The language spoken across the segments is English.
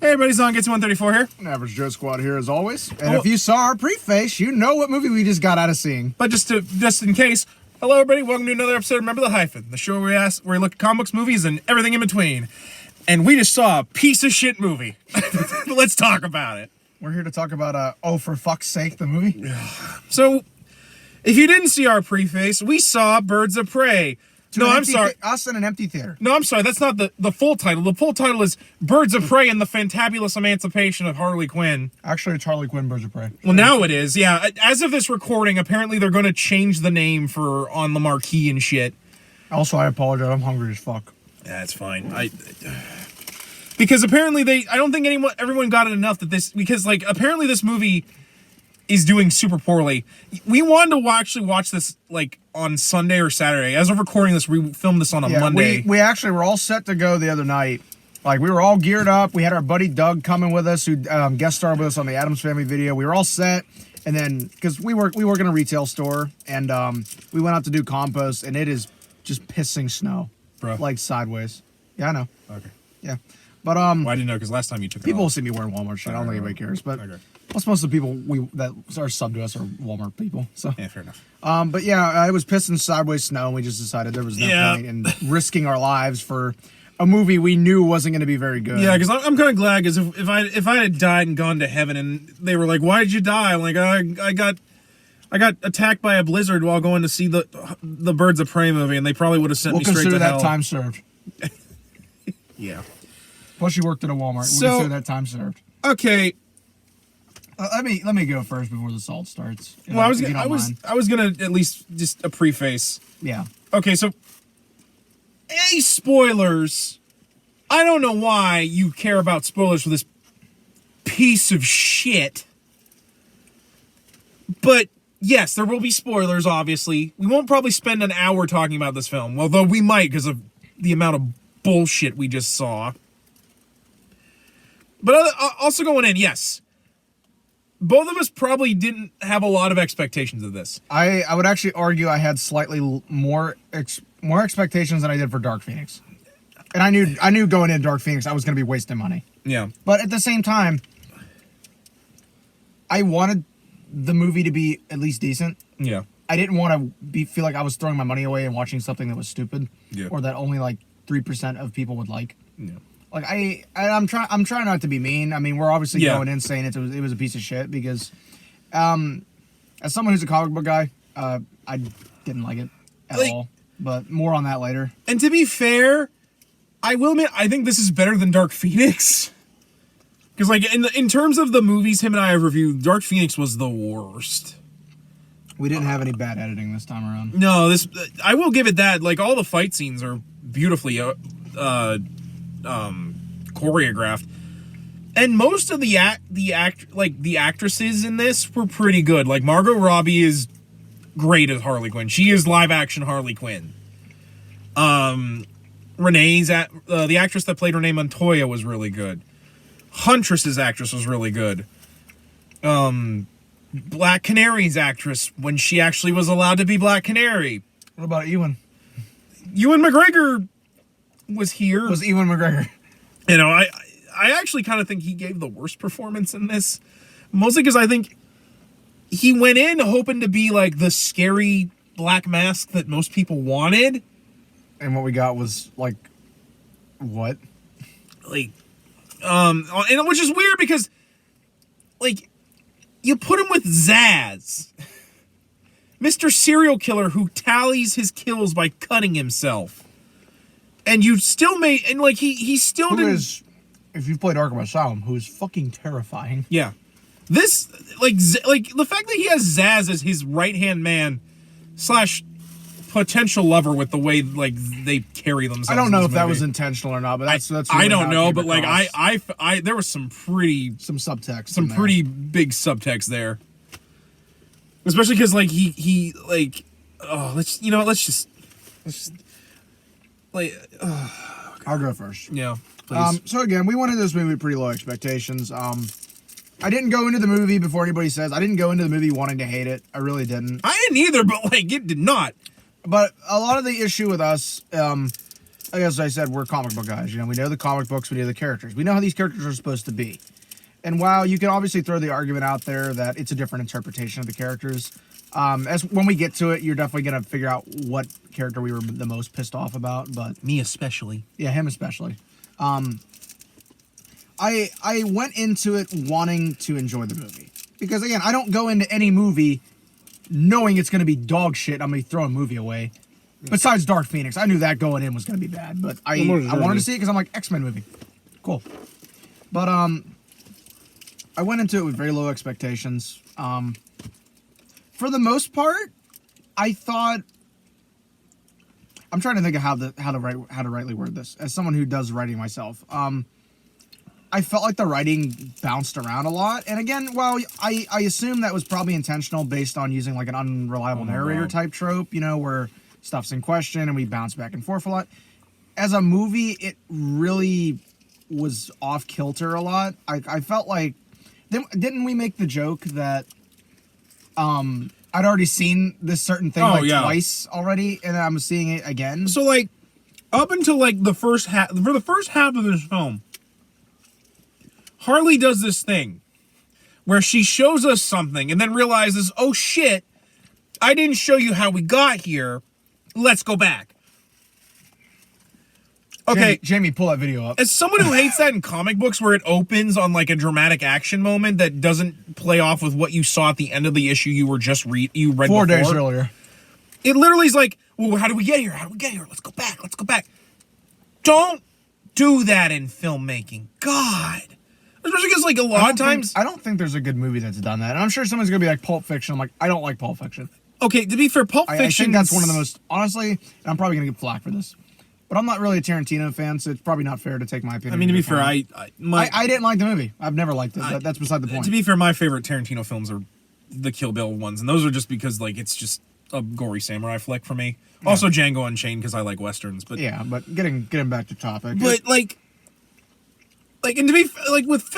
Hey everybody, Zon Gets 134 here. An Average Joe Squad here as always. And if you saw our preface, you know what movie we just got out of seeing. But just in case, hello everybody, welcome to another episode of Remember the Hyphen, the show where we look at comic books, movies, and everything in between. And we just saw a piece of shit movie. Let's talk about it. We're here to talk about, oh for fuck's sake, the movie. So, if you didn't see our preface, we saw Birds of Prey. No, I'm sorry. Us in an empty theater. No, I'm sorry. That's not the full title. The full title is Birds of Prey and the Fantabulous Emancipation of Harley Quinn. Actually, it's Harley Quinn, Birds of Prey. Well, now it is. Yeah. As of this recording, apparently they're going to change the name on the marquee and shit. Also, I apologize. I'm hungry as fuck. Yeah, it's fine. Because apparently I don't think everyone got it enough because apparently this movie is doing super poorly. We wanted to actually watch this on Sunday or Saturday. As of recording this, we filmed this on a Monday. We actually were all set to go the other night. We were all geared up. We had our buddy Doug coming with us, who guest starred with us on the Addams Family video. We were all set, and then because we work in a retail store, and we went out to do compost, and it is just pissing snow, bro, sideways. Yeah, I know. Okay. Yeah, but well, I didn't know because last time you took it people off. will see me wearing Walmart shit. I don't think anybody cares, but. Okay. Plus, most of the people that are sub to us are Walmart people. So yeah, fair enough. But yeah, it was pissing sideways snow, and we just decided there was no point in risking our lives for a movie we knew wasn't going to be very good. Yeah, because I'm kind of glad because if I had died and gone to heaven and they were like, "Why did you die?" I'm like, I got attacked by a blizzard while going to see the Birds of Prey movie, and they probably would have sent me straight to hell. We'll consider that time served. Yeah. Plus, you worked at a Walmart. So, we'll consider that time served. Okay. Let me go first before the salt starts. Well, I was gonna at least just a preface. Yeah. Okay, so spoilers. I don't know why you care about spoilers for this piece of shit. But yes, there will be spoilers, obviously. We won't probably spend an hour talking about this film, although we might because of the amount of bullshit we just saw. But also going in, yes. Both of us probably didn't have a lot of expectations of this. I would actually argue I had slightly more expectations than I did for Dark Phoenix. And I knew going into Dark Phoenix I was going to be wasting money. Yeah. But at the same time, I wanted the movie to be at least decent. Yeah. I didn't want to feel like I was throwing my money away and watching something that was stupid. Yeah. Or that only 3% of people would like. Yeah. I'm trying not to be mean. I mean, we're obviously going in saying it was a piece of shit because, as someone who's a comic book guy, I didn't like it at all. But more on that later. And to be fair, I will admit I think this is better than Dark Phoenix. Because in terms of the movies him and I have reviewed, Dark Phoenix was the worst. We didn't have any bad editing this time around. No, I will give it that. All the fight scenes are beautifully choreographed, and most of the actresses in this were pretty good. Margot Robbie is great as Harley Quinn. She is live action Harley Quinn. Renee's the actress that played Renee Montoya was really good. Huntress's actress was really good. Black Canary's actress when she actually was allowed to be Black Canary. What about Ewan? Ewan McGregor was here. Was Ewan McGregor? You know, I actually kind of think he gave the worst performance in this. Mostly because I think he went in hoping to be the scary Black Mask that most people wanted. And what we got was what? And which is weird because you put him with Zaz, Mr. Serial Killer who tallies his kills by cutting himself. And you still made, and he still who didn't. Is, if you've played Arkham Asylum, who is fucking terrifying. Yeah, this the fact that he has Zaz as his right hand man / potential lover with the way they carry themselves. I don't know if that was intentional or not, but that's. Really I don't know, but I there was some subtext, some pretty big subtext there, especially because let's just. I'll go first. Yeah, please. So again, we went into this movie with pretty low expectations. I didn't go into the movie before anybody says. I didn't go into the movie wanting to hate it. I really didn't. I didn't either, but it did not. But a lot of the issue with us as I said, we're comic book guys. You know, we know the comic books, we know the characters. We know how these characters are supposed to be. And while you can obviously throw the argument out there that it's a different interpretation of the characters, as when we get to it, you're definitely going to figure out what character we were the most pissed off about. But Me especially. yeah, him especially. I went into it wanting to enjoy the movie. Because, again, I don't go into any movie knowing it's going to be dog shit. I'm going to throw a movie away. Besides Dark Phoenix. I knew that going in was going to be bad. But I wanted to see it because I'm like, X-Men movie. Cool. But I went into it with very low expectations. For the most part, I thought... I'm trying to think of how to rightly word this. As someone who does writing myself. I felt like the writing bounced around a lot. And again, well, I assume that was probably intentional based on using like an unreliable narrator type trope, you know, where stuff's in question and we bounce back and forth a lot. As a movie, it really was off kilter a lot. I felt like, didn't we make the joke that I'd already seen this certain thing twice already, and I'm seeing it again? So like, up until like the first half, for the first half of this film, Harley does this thing where she shows us something and then realizes, oh shit, I didn't show you how we got here. Let's go back. Okay. Jamie, pull that video up. As someone who hates that in comic books where it opens on like a dramatic action moment that doesn't play off with what you saw at the end of the issue you were just read 4 before. Days earlier. It literally is like, well, how do we get here? How do we get here? Let's go back. Let's go back. Don't do that in filmmaking. God. Especially because, like, a lot of times... I don't think there's a good movie that's done that. And I'm sure someone's going to be like, Pulp Fiction. I'm like, I don't like Pulp Fiction. Okay, to be fair, Pulp Fiction... I think that's one of the most... Honestly, and I'm probably going to get flack for this, but I'm not really a Tarantino fan, so it's probably not fair to take my opinion. I mean, to be fair, I didn't like the movie. I've never liked it. That's beside the point. To be fair, my favorite Tarantino films are the Kill Bill ones, and those are just because, like, it's just a gory samurai flick for me. Yeah. Also, Django Unchained, because I like Westerns, but... Yeah, but getting back to topic... But, like, and to be... Like, with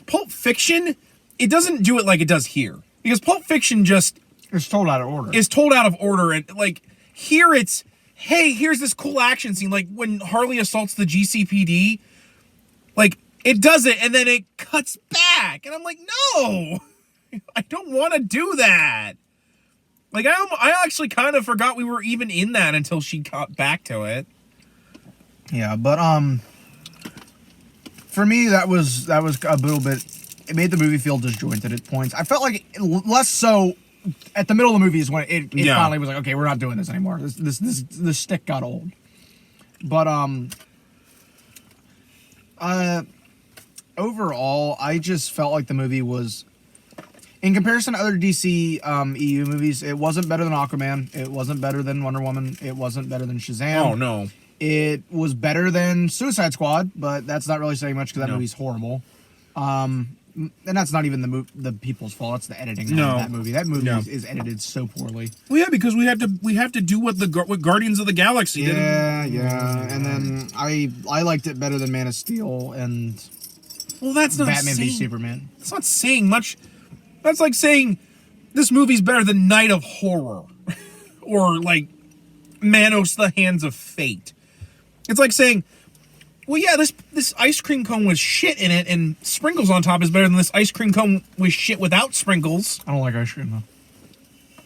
Pulp Fiction, it doesn't do it like it does here. Because Pulp Fiction just... It's told out of order. Is told out of order. And, like, here it's, hey, here's this cool action scene. Like, when Harley assaults the GCPD, like, it does it, and then it cuts back. And I'm like, no! I don't want to do that. Like, I actually kind of forgot we were even in that until she got back to it. Yeah, but, for me, that was a little bit... It made the movie feel disjointed at points. I felt like less so at the middle of the movie is when it finally was like, okay, we're not doing this anymore. This stick got old. But overall, I just felt like the movie was, in comparison to other DC EU movies, it wasn't better than Aquaman. It wasn't better than Wonder Woman. It wasn't better than Shazam. Oh no. It was better than Suicide Squad, but that's not really saying much because that movie's horrible. And that's not even the people's fault. It's the editing of that movie. That movie is edited so poorly. Well, yeah, because we have to do what Guardians of the Galaxy did. Yeah. And then I liked it better than Man of Steel and that's not Batman v Superman. That's not saying much. That's like saying this movie's better than Night of Horror or like Manos: The Hands of Fate. It's like saying, well, yeah, this ice cream cone with shit in it and sprinkles on top is better than this ice cream cone with shit without sprinkles. I don't like ice cream,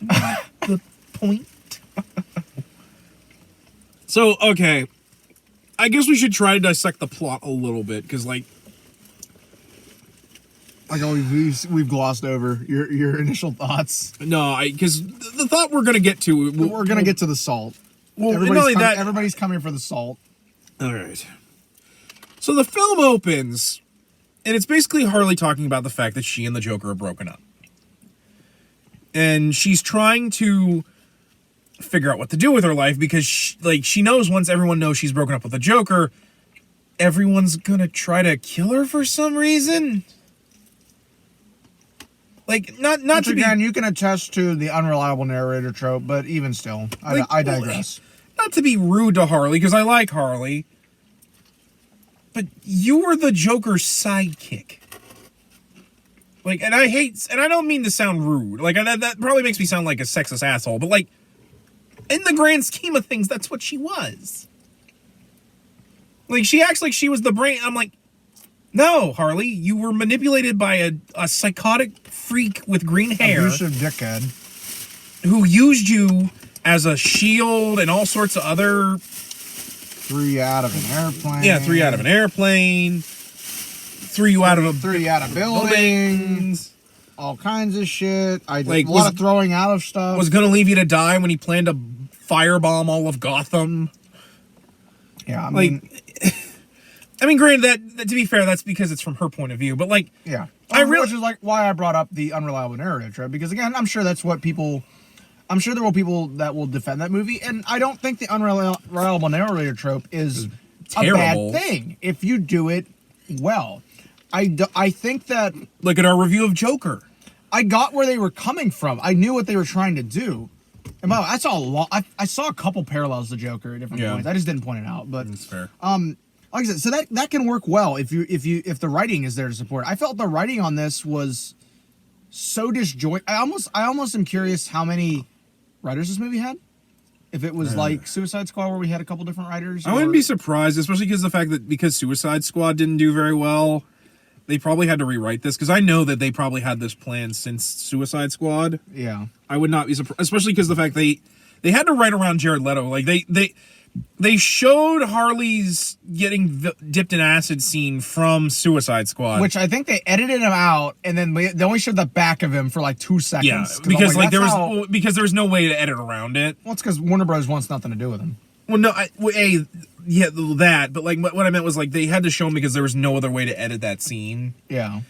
though. The point. So, okay. I guess we should try to dissect the plot a little bit, because, like... we've glossed over your initial thoughts. No, because the thought we're going to get to... We're going to get to the salt. Well, everybody's coming for the salt. All right. So the film opens, and it's basically Harley talking about the fact that she and the Joker are broken up. And she's trying to figure out what to do with her life because, she knows once everyone knows she's broken up with the Joker, everyone's gonna try to kill her for some reason. Like, not Which, to again, be... you can attest to the unreliable narrator trope, but even still, I digress. Not to be rude to Harley, because I like Harley, but you were the Joker's sidekick. Like, and I don't mean to sound rude. Like, that probably makes me sound like a sexist asshole, but, like, in the grand scheme of things, that's what she was. Like, she acts like she was the brain. I'm like, no, Harley, you were manipulated by a psychotic freak with green hair. Abusive dickhead. Who used you as a shield and all sorts of other... Threw you out of an airplane. Yeah, threw you out of an airplane. Threw you out of Threw you out of buildings. All kinds of shit. A lot of throwing out of stuff. Was going to leave you to die when he planned to firebomb all of Gotham. Yeah, I mean, granted, that to be fair, that's because it's from her point of view. But like, yeah, which is like why I brought up the unreliable narrative trope, because again, I'm sure that's what people. I'm sure there will people that will defend that movie, and I don't think the unreliable narrator trope is terrible. A bad thing if you do it well. I think that... Look at our review of Joker. I got where they were coming from. I knew what they were trying to do. And by the way, I saw a lot. I saw a couple parallels to Joker at different points. I just didn't point it out, but that's fair. Like I said, so that can work well if the writing is there to support. I felt the writing on this was so disjointed. I almost am curious how many writers this movie had. If it was like Suicide Squad, where we had a couple different writers. I wouldn't be surprised, especially because Suicide Squad didn't do very well. They probably had to rewrite this, because I know that they probably had this plan since Suicide Squad. Yeah, I would not be surprised, especially because the fact they had to write around Jared Leto. Like they showed Harley's getting dipped in acid scene from Suicide Squad, which I think they edited him out, and then they only showed the back of him for like 2 seconds. Yeah, because there was no way to edit around it. Well, it's because Warner Bros. Wants nothing to do with him. Well, no, that, but like what I meant was like they had to show him because there was no other way to edit that scene. Yeah.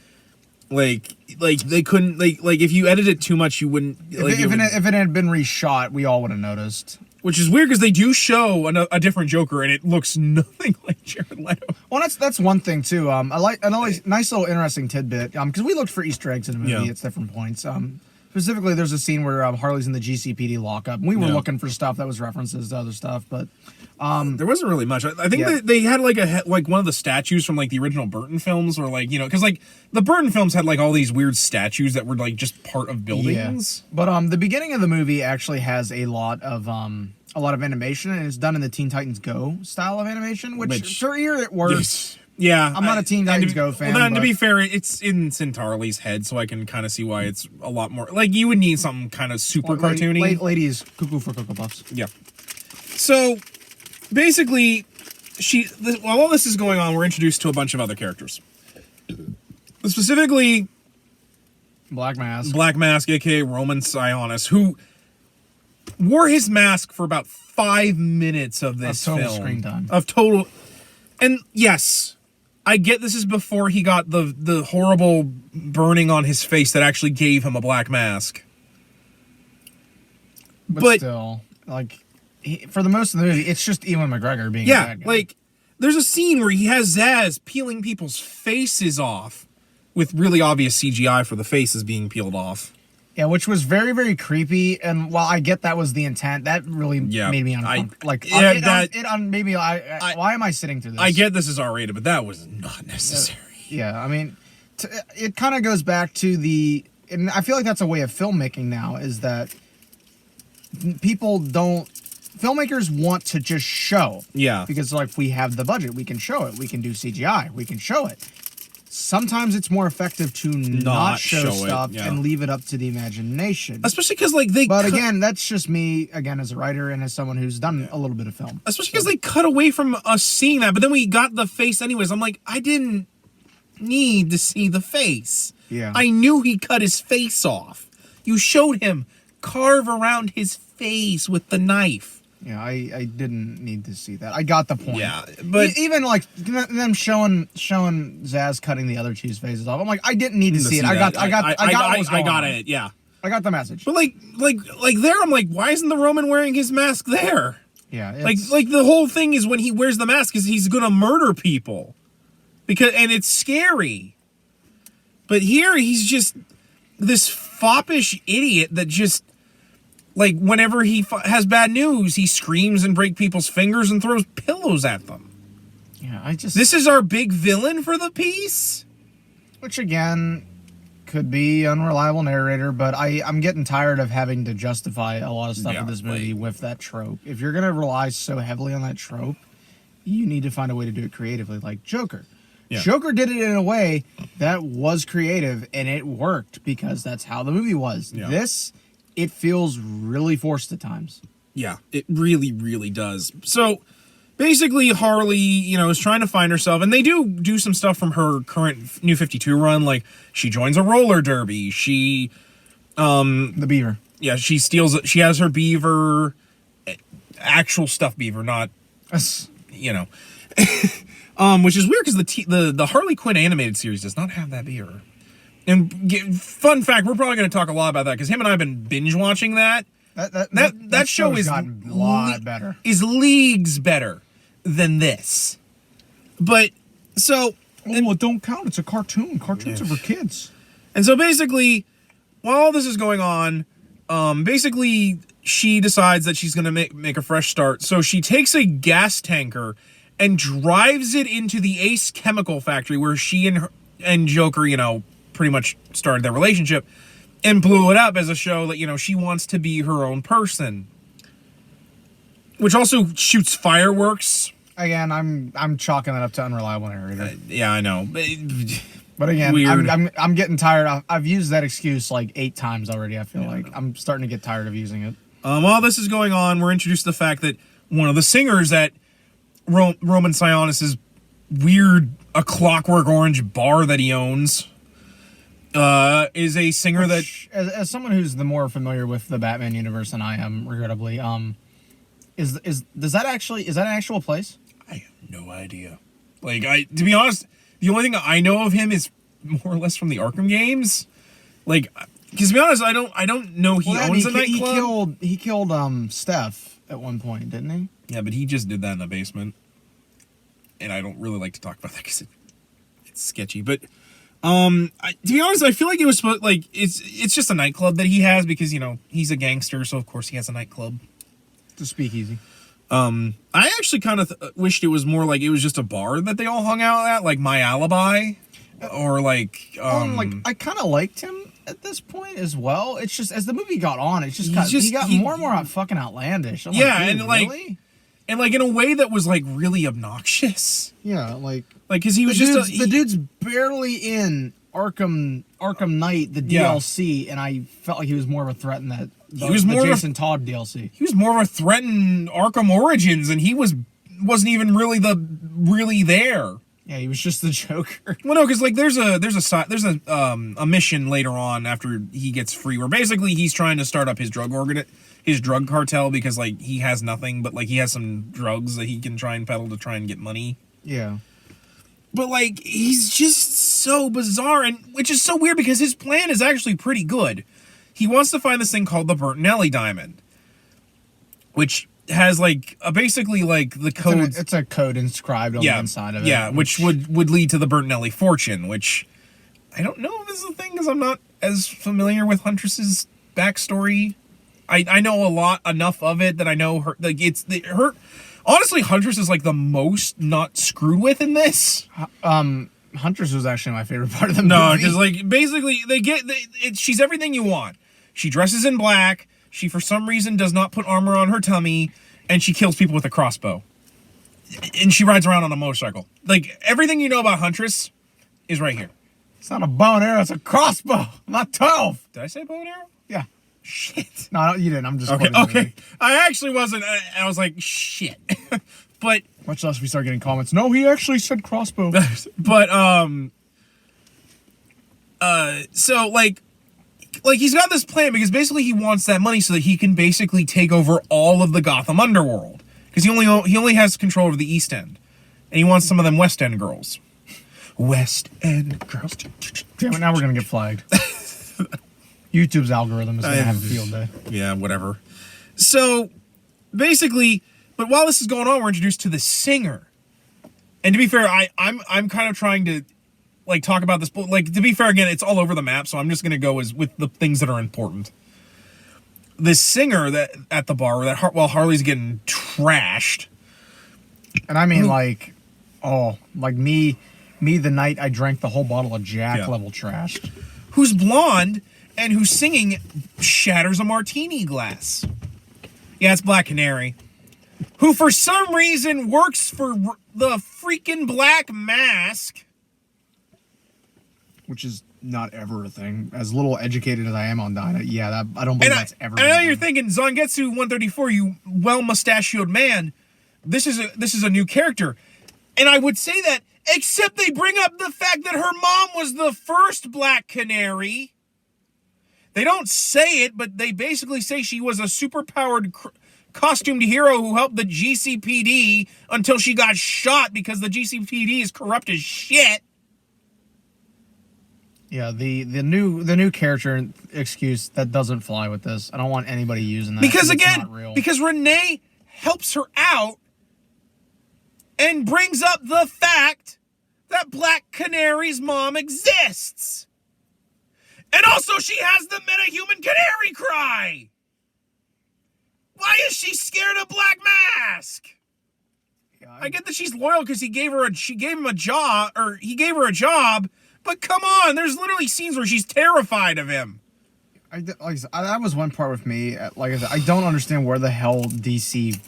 Like they couldn't like if you edit it too much, you wouldn't. If it had been reshot, we all would have noticed. Which is weird because they do show a different Joker and it looks nothing like Jared Leto. Well, that's one thing too. I like another nice little interesting tidbit. Because we looked for Easter eggs in the movie at different points. Specifically, there's a scene where Harley's in the GCPD lockup. And we were looking for stuff that was references to other stuff, but there wasn't really much. I think they had like one of the statues from like the original Burton films, or like because like the Burton films had like all these weird statues that were like just part of buildings. Yeah. But the beginning of the movie actually has a lot of animation, and it's done in the Teen Titans Go style of animation, which for here it works. Yeah, I'm not a Teen Titans Go fan. Well, then, to be fair, it's in Cintarly's head, so I can kind of see why it's a lot more... Like, you would need something kind of super cartoony. Ladies, cuckoo for Cocoa Puffs. Yeah. So, basically, while all this is going on, we're introduced to a bunch of other characters. Specifically... Black Mask, a.k.a. Roman Sionis, who wore his mask for about 5 minutes of this film. Screen time. Of total... And, yes... I get this is before he got the horrible burning on his face that actually gave him a black mask. But still, like, for the most of the movie, it's just Ewan McGregor being a bad guy. Like, there's a scene where he has Zaz peeling people's faces off with really obvious CGI for the faces being peeled off. Yeah, which was very, very creepy. And while I get that was the intent, that really made me uncomfortable. Made me. Why am I sitting through this? I get this is R-rated, but that was not necessary. I mean, it kind of goes back to and I feel like that's a way of filmmaking now, is that filmmakers want to just show. Yeah. Because like, we have the budget, we can show it. We can do CGI, we can show it. Sometimes it's more effective to not show stuff and leave it up to the imagination. Especially because, like, again, that's just me, again, as a writer and as someone who's done a little bit of film. Especially because they cut away from us seeing that, but then we got the face anyways. I'm like, I didn't need to see the face. Yeah. I knew he cut his face off. You showed him carve around his face with the knife. Yeah, I didn't need to see that. I got the point. Yeah, but even like them showing Zaz cutting the other two's faces off, I'm like, I didn't need to see it. I got it. Yeah, I got the message. But like there, I'm like, why isn't the Roman wearing his mask there? Yeah, like the whole thing is when he wears the mask is he's gonna murder people, and it's scary. But here he's just this foppish idiot that just. Like, whenever he has bad news, he screams and breaks people's fingers and throws pillows at them. Yeah, This is our big villain for the piece? Which, again, could be unreliable narrator, but I'm getting tired of having to justify a lot of stuff in this movie with that trope. If you're going to rely so heavily on that trope, you need to find a way to do it creatively, like Joker. Yeah. Joker did it in a way that was creative, and it worked because that's how the movie was. Yeah. This, it feels really forced at times. Yeah, it really, really does. So basically, Harley, is trying to find herself, and they do some stuff from her current New 52 run. Like, she joins a roller derby. She, The beaver. yeah, she has her beaver, actual stuffed beaver, not, That's- which is weird because the Harley Quinn animated series does not have that beaver. And fun fact, we're probably going to talk a lot about that because him and I have been binge watching that. That show show's is gotten a lot better. Is leagues better than this. But so it don't count. It's a cartoon. Cartoons are for kids. And so basically, while all this is going on, basically she decides that she's going to make a fresh start. So she takes a gas tanker and drives it into the Ace Chemical Factory where she and Joker, pretty much started their relationship, and blew it up as a show that, she wants to be her own person. Which also shoots fireworks. Again, I'm chalking that up to unreliable narrator. Yeah, I know. But again, Weird. I'm getting tired. I've used that excuse like 8 times already. I feel like I'm starting to get tired of using it. While this is going on, we're introduced to the fact that one of the singers at Roman Sionis's weird A Clockwork Orange bar that he owns is a singer that... As someone who's the more familiar with the Batman universe than I am, regrettably, is that an actual place? I have no idea. To be honest, the only thing I know of him is more or less from the Arkham games. Because to be honest, I don't know he owns a nightclub. He killed Steph at one point, didn't he? Yeah, but he just did that in the basement. And I don't really like to talk about that because it's sketchy. But to be honest, I feel like it was supposed it's just a nightclub that he has because he's a gangster, so of course he has a nightclub. It's a speakeasy. I actually kind of wished it was more like it was just a bar that they all hung out at, like My Alibi, or I kind of liked him at this point as well. It's just as the movie got on, he got more and more fucking outlandish. I'm yeah, like, really? And in a way that was really obnoxious. Yeah, because he was the dude's barely in Arkham Knight, the DLC, and I felt like he was more of a threat in that. He was more Jason Todd DLC. He was more of a threat in Arkham Origins, and he wasn't even really there. Yeah, he was just the Joker. Well, no, because there's a mission later on after he gets free where basically he's trying to start up his drug cartel because he has nothing but he has some drugs that he can try and peddle to try and get money. Yeah. But he's just so bizarre, and which is so weird because his plan is actually pretty good. He wants to find this thing called the Bertinelli diamond, which has basically the code. It's a code inscribed on the inside of it. Yeah, which would lead to the Bertinelli fortune, which I don't know if this is a thing because I'm not as familiar with Huntress's backstory. I know enough of it that I know her. Honestly, Huntress is the most not screwed with in this. Huntress was actually my favorite part of the movie. No, because basically she's everything you want. She dresses in black. She for some reason does not put armor on her tummy, and she kills people with a crossbow. And she rides around on a motorcycle. Everything you know about Huntress is right here. It's not a bow and arrow. It's a crossbow. I'm not 12. Did I say bow and arrow? Yeah. Shit. No, you didn't. I'm just okay. I actually wasn't. I was like, shit. But much less we start getting comments. No, he actually said crossbow. But so he's got this plan because basically he wants that money so that he can basically take over all of the Gotham underworld because he only has control over the East End, and he wants some of them West End girls. West End girls. Damn it! Now we're gonna get flagged. YouTube's algorithm is gonna have a field day. Yeah, whatever. So basically, but while this is going on, we're introduced to the singer. And to be fair, I'm kind of trying to talk about this, but to be fair, again, it's all over the map, so I'm just gonna go with the things that are important. This singer that at the bar while Harley's getting trashed, and I mean me the night I drank the whole bottle of Jack level trashed. Who's blonde and who's singing shatters a martini glass. Yeah, it's Black Canary. who for some reason works for the freaking Black Mask. Which is not ever a thing. As little educated as I am on Dinah, I don't believe that's ever. And I know you're thinking, Zangetsu 134, you well-mustachioed man, this is a new character. And I would say that, except they bring up the fact that her mom was the first Black Canary. They don't say it, but they basically say she was a super-powered costumed hero who helped the GCPD until she got shot because the GCPD is corrupt as shit. Yeah, the new character excuse that doesn't fly with this. I don't want anybody using that. Because it's again, not real. because Renee helps her out and brings up the fact that Black Canary's mom exists. And also she has the metahuman canary cry. Why is she scared of Black Mask? Yeah, I get that she's loyal because he gave her a job, but come on, there's literally scenes where she's terrified of him. that was one part with me. Like I said, I don't understand where the hell DC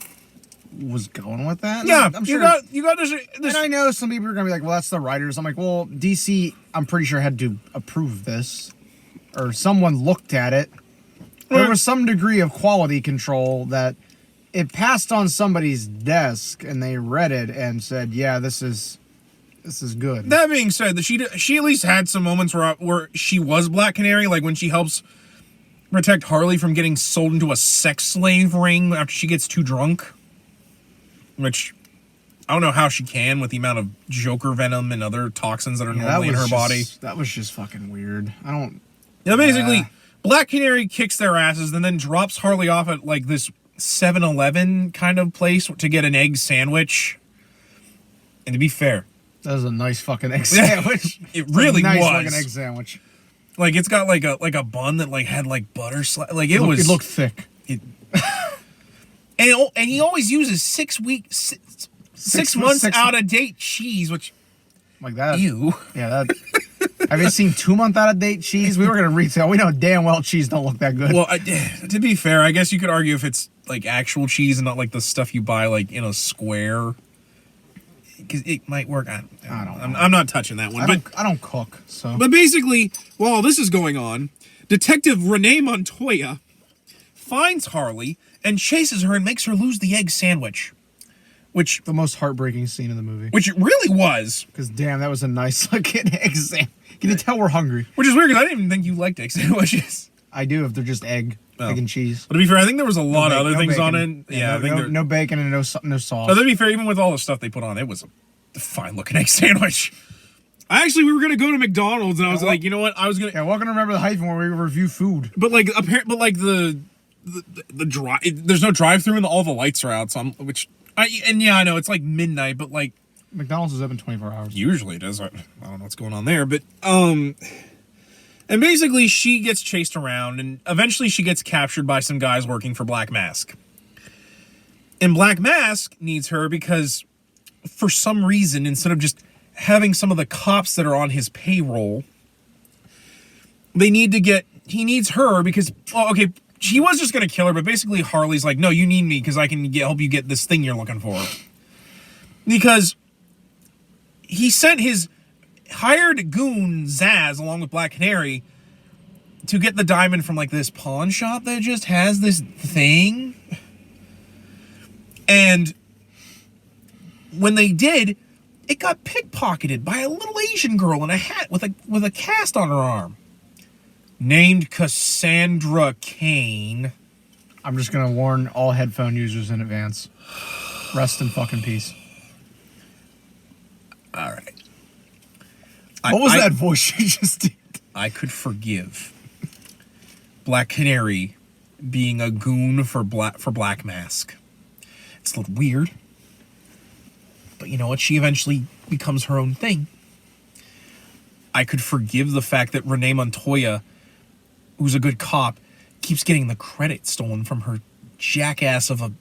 was going with that. Yeah, I'm sure. you got this. And I know some people are gonna be like, "Well, that's the writers." I'm like, "Well, DC, I'm pretty sure had to approve this, or someone looked at it. There was some degree of quality control that it passed on somebody's desk, and they read it and said, "Yeah, this is good." That being said, that she at least had some moments where she was Black Canary, like when she helps protect Harley from getting sold into a sex slave ring after she gets too drunk. Which, I don't know how she can with the amount of Joker venom and other toxins that are normally in her body. That was just fucking weird. I don't... Yeah, basically, Black Canary kicks their asses and then drops Harley off at, like, this 7-Eleven kind of place to get an egg sandwich. And to be fair... That was a nice fucking egg sandwich. It really nice was. Nice fucking egg sandwich. Like, it's got, like a bun that, like, had, like, butter... Like, it looked thick. And he always uses 6 months out of date cheese, which like that. Ew. Yeah, that. Have you seen 2 month out of date cheese? We were gonna retail. We know damn well cheese don't look that good. Well, to be fair, I guess you could argue if it's like actual cheese and not like the stuff you buy like in a square, because it might work. I don't know. I'm not touching that one. I don't cook. So. But basically, while this is going on, Detective Renee Montoya finds Harley and chases her and makes her lose the egg sandwich. Which... The most heartbreaking scene in the movie. Which it really was. Because, damn, that was a nice looking egg sandwich. You can tell we're hungry. Which is weird, because I didn't even think you liked egg sandwiches. I do, if they're just egg and cheese. But to be fair, I think there was a lot of other things on it. Yeah, no bacon and no sauce. No, to be fair, even with all the stuff they put on, it was a fine-looking egg sandwich. We were going to go to McDonald's, and I was like, you know what? I was going to... Yeah, welcome to Remember the Hyphen, where we review food. But, like, the drive, there's no drive-through and all the lights are out, so I know it's like midnight, but like McDonald's is open 24 hours. Usually it is. I don't know what's going on there, but and basically she gets chased around and eventually she gets captured by some guys working for Black Mask. And Black Mask needs her because for some reason, instead of just having some of the cops that are on his payroll, he needs her because, well, okay, he was just going to kill her, but basically Harley's like, no, you need me because I can help you get this thing you're looking for. Because he sent his hired goon, Zaz, along with Black Canary, to get the diamond from, like, this pawn shop that just has this thing. And when they did, it got pickpocketed by a little Asian girl in a hat with a cast on her arm. Named Cassandra Kane. I'm just gonna warn all headphone users in advance. Rest in fucking peace. All right. What was that voice you just did? I could forgive Black Canary being a goon for Black Mask. It's a little weird, but you know what? She eventually becomes her own thing. I could forgive the fact that Renee Montoya, who's a good cop, keeps getting the credit stolen from her jackass of a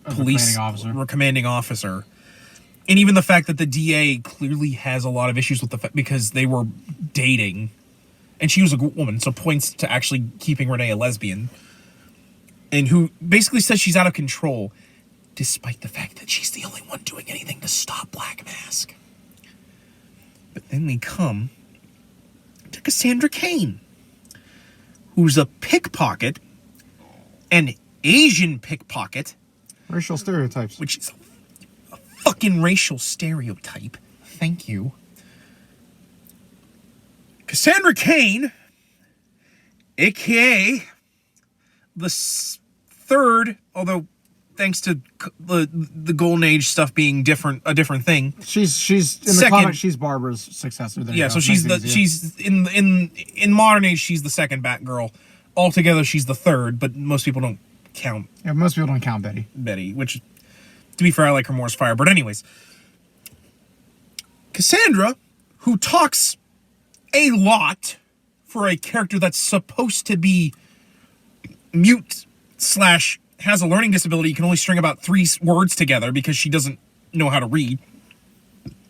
police commanding officer. And even the fact that the DA clearly has a lot of issues with the fact because they were dating and she was a woman, so points to actually keeping Renee a lesbian. and who basically says she's out of control, despite the fact that she's the only one doing anything to stop Black Mask. But then we come to Cassandra Cain, who's a pickpocket, an Asian pickpocket. Racial stereotypes. Which is a fucking racial stereotype. Thank you. Cassandra Cain, a.k.a. the third, although thanks to the Golden Age stuff being a different thing. She's in the comic. She's Barbara's successor. There so she's in modern age. She's the second Batgirl. Altogether, she's the third, but most people don't count. Yeah, most people don't count Betty. Which, to be fair, I like her more as Fire. But anyways, Cassandra, who talks a lot for a character that's supposed to be mute / has a learning disability, can only string about 3 words together because she doesn't know how to read.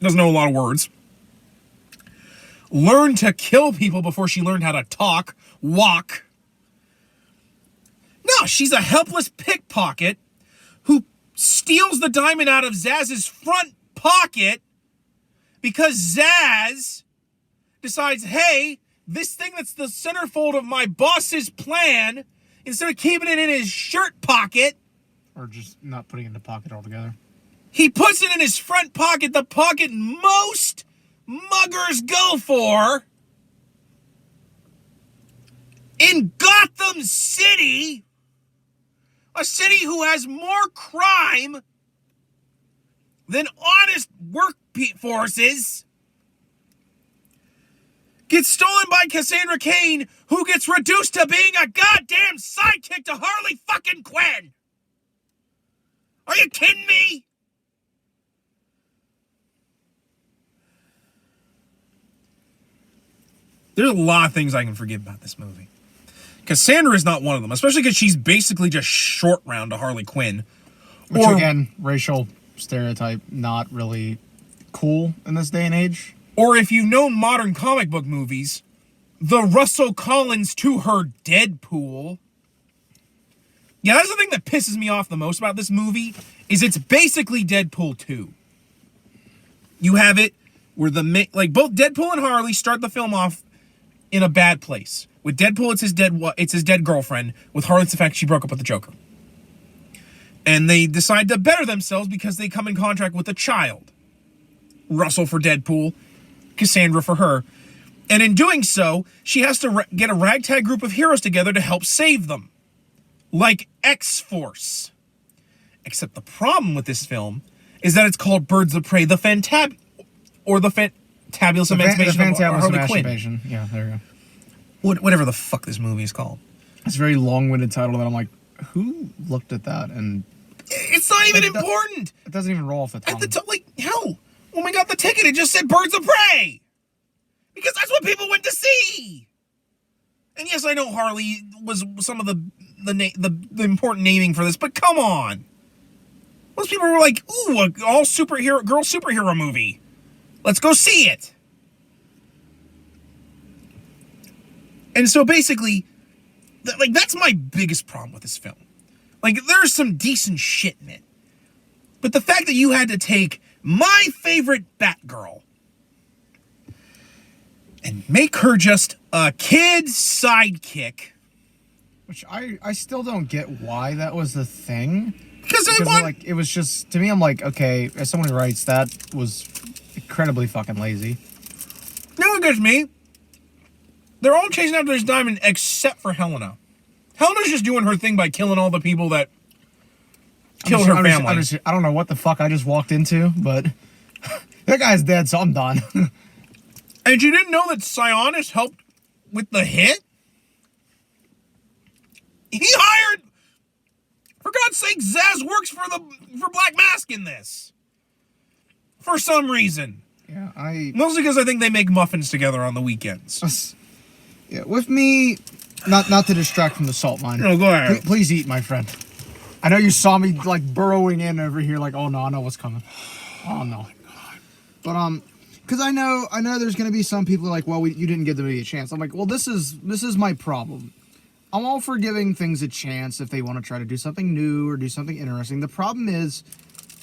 Doesn't know a lot of words. Learned to kill people before she learned how to talk, walk. No, she's a helpless pickpocket who steals the diamond out of Zaz's front pocket because Zaz decides, hey, this thing that's the centerfold of my boss's plan, instead of keeping it in his shirt pocket, or just not putting it in the pocket altogether, he puts it in his front pocket, the pocket most muggers go for in Gotham City, a city who has more crime than honest workforces, gets stolen by Cassandra Cain, who gets reduced to being a goddamn sidekick to Harley fucking Quinn. Are you kidding me? There's a lot of things I can forgive about this movie. Cassandra is not one of them, especially because she's basically just short round to Harley Quinn. Which, again, racial stereotype, not really cool in this day and age. Or if you know modern comic book movies, the Russell Collins to her Deadpool. Yeah, that's the thing that pisses me off the most about this movie, is it's basically Deadpool 2. You have it where both Deadpool and Harley start the film off in a bad place. With Deadpool, it's his dead girlfriend. With Harley, it's the fact she broke up with the Joker. And they decide to better themselves because they come in contact with a child. Russell for Deadpool, Cassandra for her. And in doing so, she has to get a ragtag group of heroes together to help save them. Like X-Force. Except the problem with this film is that it's called Birds of Prey, the Fantabulous Emancipation of Harley Quinn. Yeah, there you go. Whatever the fuck this movie is called. It's a very long-winded title that I'm like, who looked at that? And it's not even important. It doesn't even roll off the tongue. At the top, hell, when we got the ticket, it just said Birds of Prey. Because that's what people went to see. And yes, I know Harley was some of the important naming for this, but come on. Most people were like, ooh, a girl superhero movie. Let's go see it. And so basically, that's my biggest problem with this film. There's some decent shit in it. But the fact that you had to take my favorite Batgirl and make her just a kid sidekick. Which I still don't get why that was the thing. Because it was just, to me, I'm like, okay, as someone who writes, that was incredibly fucking lazy. Now it gets me. They're all chasing after this diamond except for Helena. Helena's just doing her thing by killing all the people that killed her family. I don't know what the fuck I just walked into, but that guy's dead, so I'm done. And you didn't know that Sionis helped with the hit? He hired... For God's sake, Zaz works for Black Mask in this. For some reason. Yeah, Mostly because I think they make muffins together on the weekends. Yeah, with me, not to distract from the salt mine. No, go ahead. Please eat, my friend. I know you saw me burrowing in over here, oh no, I know what's coming. Oh no. But because I know there's gonna be some people well, you didn't give the movie a chance. I'm like, well, this is my problem. I'm all for giving things a chance if they want to try to do something new or do something interesting. The problem is,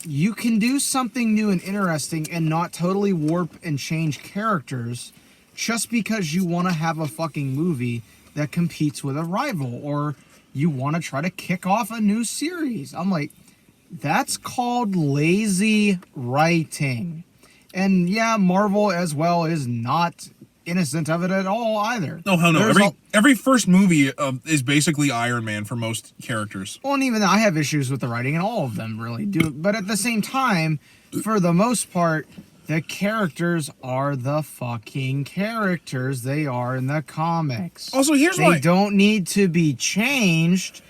you can do something new and interesting and not totally warp and change characters just because you want to have a fucking movie that competes with a rival, or you want to try to kick off a new series. I'm like, that's called lazy writing. And yeah, Marvel as well is not innocent of it at all either. Oh, hell no. Every first movie is basically Iron Man for most characters. Well, and even I have issues with the writing, and all of them really do. But at the same time, for the most part, the characters are the fucking characters they are in the comics. Also, here's why. why. They don't need to be changed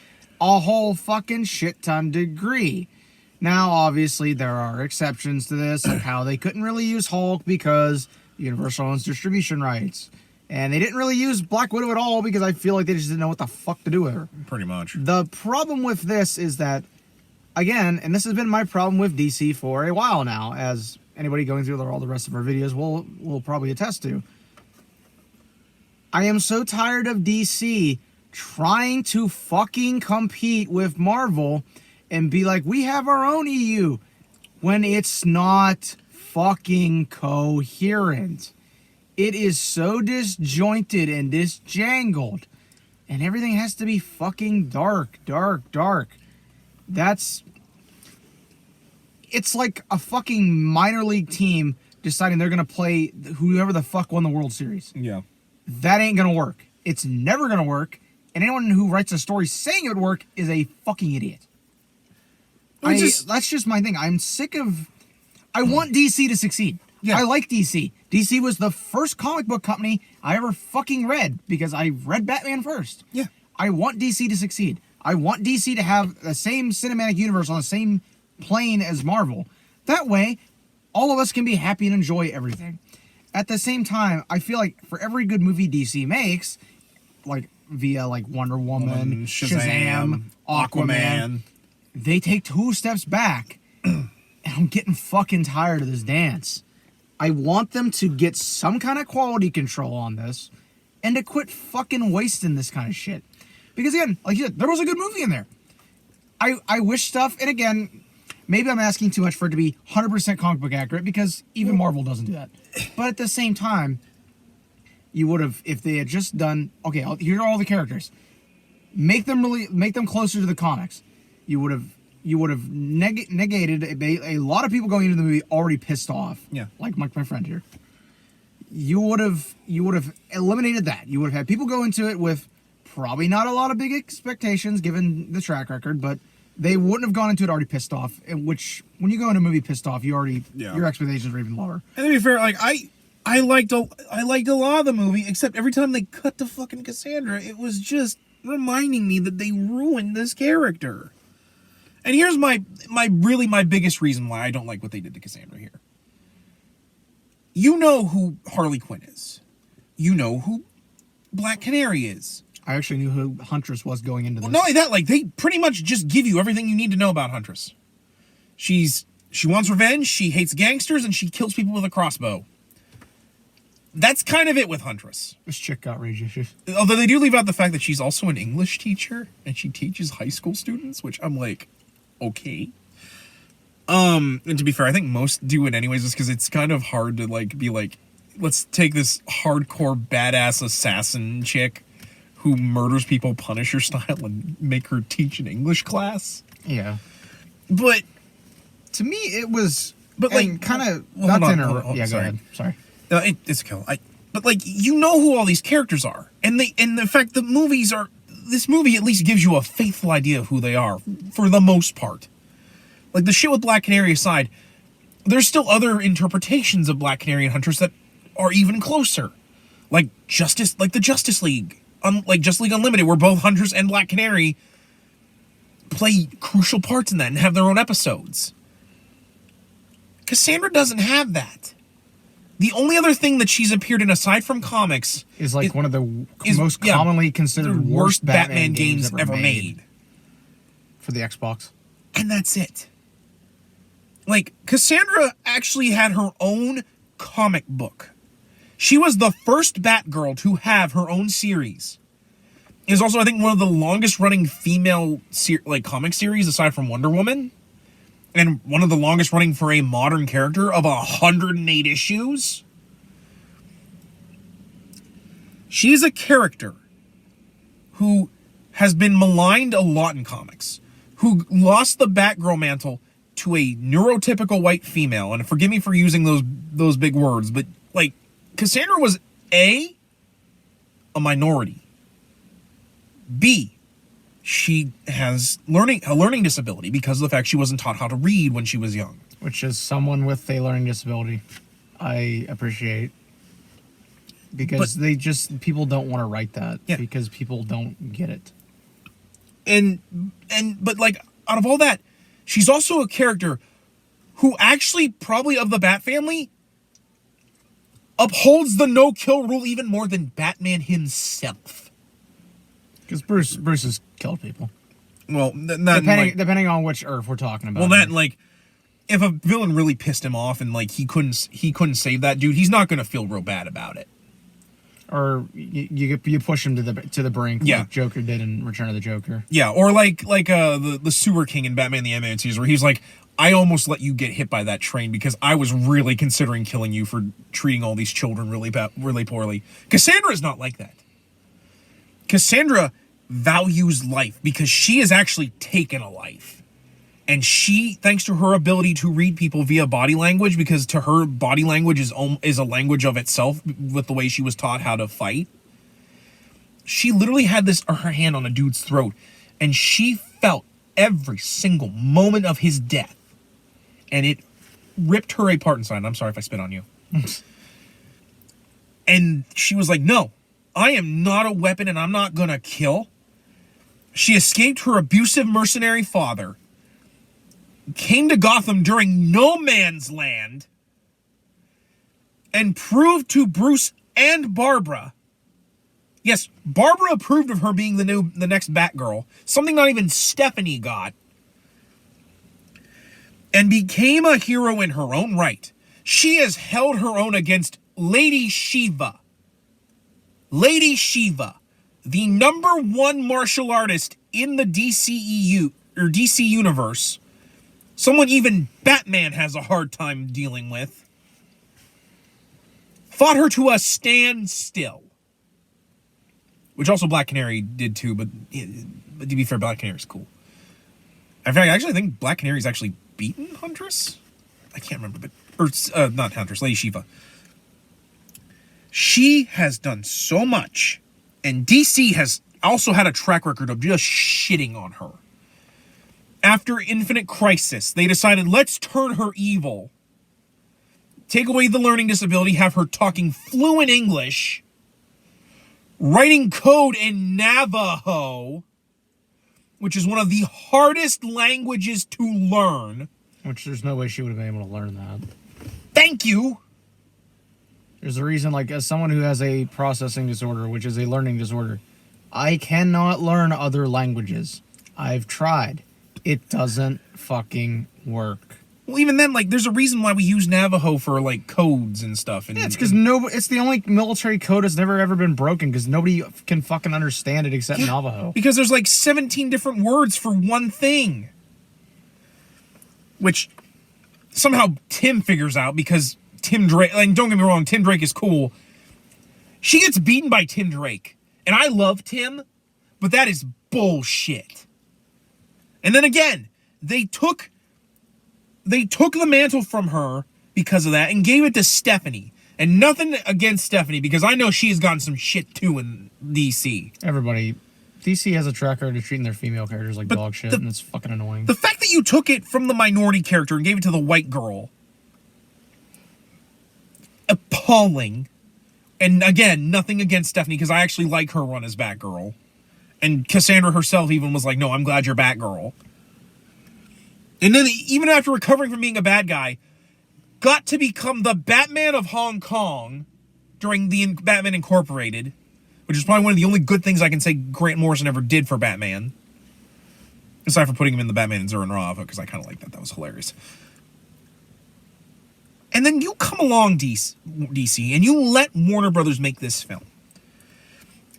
a whole fucking shit ton degree. Now, obviously, there are exceptions to this, like how they couldn't really use Hulk because Universal owns distribution rights. And they didn't really use Black Widow at all because I feel like they just didn't know what the fuck to do with her. Pretty much. The problem with this is that, again, and this has been my problem with DC for a while now, as anybody going through all the rest of our videos will probably attest to. I am so tired of DC trying to fucking compete with Marvel and be like, we have our own EU, when it's not fucking coherent. It is so disjointed and disjangled, and everything has to be fucking dark. It's like a fucking minor league team deciding they're gonna play whoever the fuck won the World Series. Yeah. That ain't gonna work. It's never gonna work, and anyone who writes a story saying it would work is a fucking idiot. That's just my thing. I'm sick of... I want DC to succeed. Yeah. I like DC. DC was the first comic book company I ever fucking read because I read Batman first. Yeah. I want DC to succeed. I want DC to have the same cinematic universe on the same plane as Marvel. That way, all of us can be happy and enjoy everything. At the same time, I feel like for every good movie DC makes, like via like Wonder Woman, Shazam, Aquaman, they take 2 steps back. And I'm getting fucking tired of this dance. I want them to get some kind of quality control on this and to quit fucking wasting this kind of shit. Because again, like you said, there was a good movie in there. I wish stuff, and again, maybe I'm asking too much for it to be 100% comic book accurate because even Marvel doesn't do that. But at the same time, you would have, if they had just done, okay, here are all the characters. Make them closer to the comics. You would have negated a lot of people going into the movie already pissed off. Yeah. Like my friend here. You would have eliminated that. You would have had people go into it with probably not a lot of big expectations given the track record, but they wouldn't have gone into it already pissed off. Which when you go into a movie pissed off, your expectations are even lower. And to be fair, like I liked a lot of the movie, except every time they cut to fucking Cassandra, it was just reminding me that they ruined this character. And here's my biggest reason why I don't like what they did to Cassandra here. You know who Harley Quinn is. You know who Black Canary is. I actually knew who Huntress was going into this. Well, not only that, like, they pretty much just give you everything you need to know about Huntress. She wants revenge, she hates gangsters, and she kills people with a crossbow. That's kind of it with Huntress. This chick got rage issues. Although they do leave out the fact that she's also an English teacher, and she teaches high school students, which I'm like, okay. And to be fair, I think most do it anyways, just because it's kind of hard to like be like, let's take this hardcore badass assassin chick who murders people Punisher style and make her teach an English class. Yeah. But to me, it was, but like kind of well, not hold on, yeah, sorry. go ahead. Sorry. It's cool. But like, you know who all these characters are, and the fact the movies are. This movie at least gives you a faithful idea of who they are, for the most part. Like, the shit with Black Canary aside, there's still other interpretations of Black Canary and Huntress that are even closer. Like the Justice League. Like Justice League Unlimited, where both Huntress and Black Canary play crucial parts in that and have their own episodes. Cassandra doesn't have that. The only other thing that she's appeared in aside from comics is like one of the most commonly considered worst Batman games ever made for the Xbox. And that's it. Like, Cassandra actually had her own comic book. She was the first Batgirl to have her own series. is also, I think, one of the longest running female comic series aside from Wonder Woman, and one of the longest running for a modern character of 108 issues. She is a character who has been maligned a lot in comics, who lost the Batgirl mantle to a neurotypical white female, and forgive me for using those big words, but like Cassandra was a minority. B, she has a learning disability because of the fact she wasn't taught how to read when she was young. Which is someone with a learning disability. I appreciate. Because people don't want to write that. Yeah. Because people don't get it. But like, out of all that, she's also a character who actually, probably of the Bat family, upholds the no-kill rule even more than Batman himself. Because Bruce has killed people. Well, depending on which Earth we're talking about. Well, that, like, if a villain really pissed him off and like he couldn't save that dude, he's not gonna feel real bad about it. Or you push him to the brink, yeah, like Joker did in Return of the Joker. Yeah, or like the Sewer King in Batman the Animated Series, where he's like, I almost let you get hit by that train because I was really considering killing you for treating all these children really poorly. Cassandra is not like that. Cassandra values life because she has actually taken a life. And she, thanks to her ability to read people via body language, because to her, body language is a language of itself with the way she was taught how to fight. She literally had her hand on a dude's throat, and she felt every single moment of his death. And it ripped her apart inside. I'm sorry if I spit on you. And she was like, no, I am not a weapon and I'm not gonna kill. She escaped her abusive mercenary father, came to Gotham during No Man's Land, and proved to Bruce and Barbara, yes, Barbara approved of her being the next Batgirl, something not even Stephanie got, and became a hero in her own right. She has held her own against Lady Shiva. Lady Shiva, the #1 martial artist in the DCEU, or DC Universe, someone even Batman has a hard time dealing with, fought her to a standstill. Which also Black Canary did too, but to be fair, Black Canary's cool. In fact, I actually think Black Canary's actually beaten Huntress? I can't remember, but not Huntress, Lady Shiva. She has done so much, and DC has also had a track record of just shitting on her. After Infinite Crisis, they decided, let's turn her evil. Take away the learning disability, have her talking fluent English, writing code in Navajo, which is one of the hardest languages to learn. Which there's no way she would have been able to learn that. Thank you! There's a reason, like, as someone who has a processing disorder, which is a learning disorder, I cannot learn other languages. I've tried. It doesn't fucking work. Well, even then, like, there's a reason why we use Navajo for, like, codes and stuff. And, yeah, it's because it's the only military code that's never ever been broken, because nobody can fucking understand it except Navajo. Because there's, like, 17 different words for one thing. Which somehow Tim figures out, because Tim Drake, like, don't get me wrong, Tim Drake is cool. She gets beaten by Tim Drake. And I love Tim, but that is bullshit. And then again, they took the mantle from her because of that and gave it to Stephanie. And nothing against Stephanie, because I know she has gotten some shit too in DC. DC has a track record of treating their female characters like dog shit, and it's fucking annoying. The fact that you took it from the minority character and gave it to the white girl, appalling. And again, nothing against Stephanie, because I actually like her run as Batgirl. And Cassandra herself even was like, no, I'm glad you're Batgirl. And then, even after recovering from being a bad guy, got to become the Batman of Hong Kong during the Batman Incorporated, which is probably one of the only good things I can say Grant Morrison ever did for Batman. Aside from putting him in the Batman and Zero Nova, because I kind of like that. That was hilarious. And then you come along, DC, and you let Warner Brothers make this film.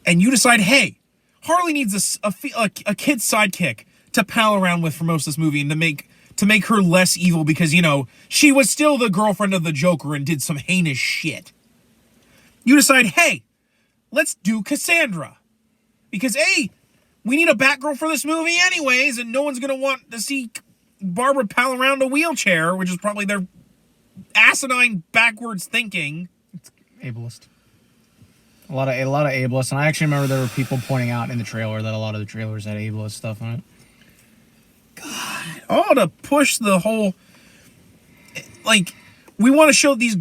And you decide, hey, Harley needs a kid sidekick to pal around with for most of this movie and to make her less evil because, you know, she was still the girlfriend of the Joker and did some heinous shit. You decide, hey, let's do Cassandra. Because, A, we need a Batgirl for this movie anyways, and no one's going to want to see Barbara pal around a wheelchair, which is probably their asinine backwards thinking. It's ableist. A lot of ableist, and I actually remember there were people pointing out in the trailer that a lot of the trailers had ableist stuff on it. God, all to push the whole, like, we want to show these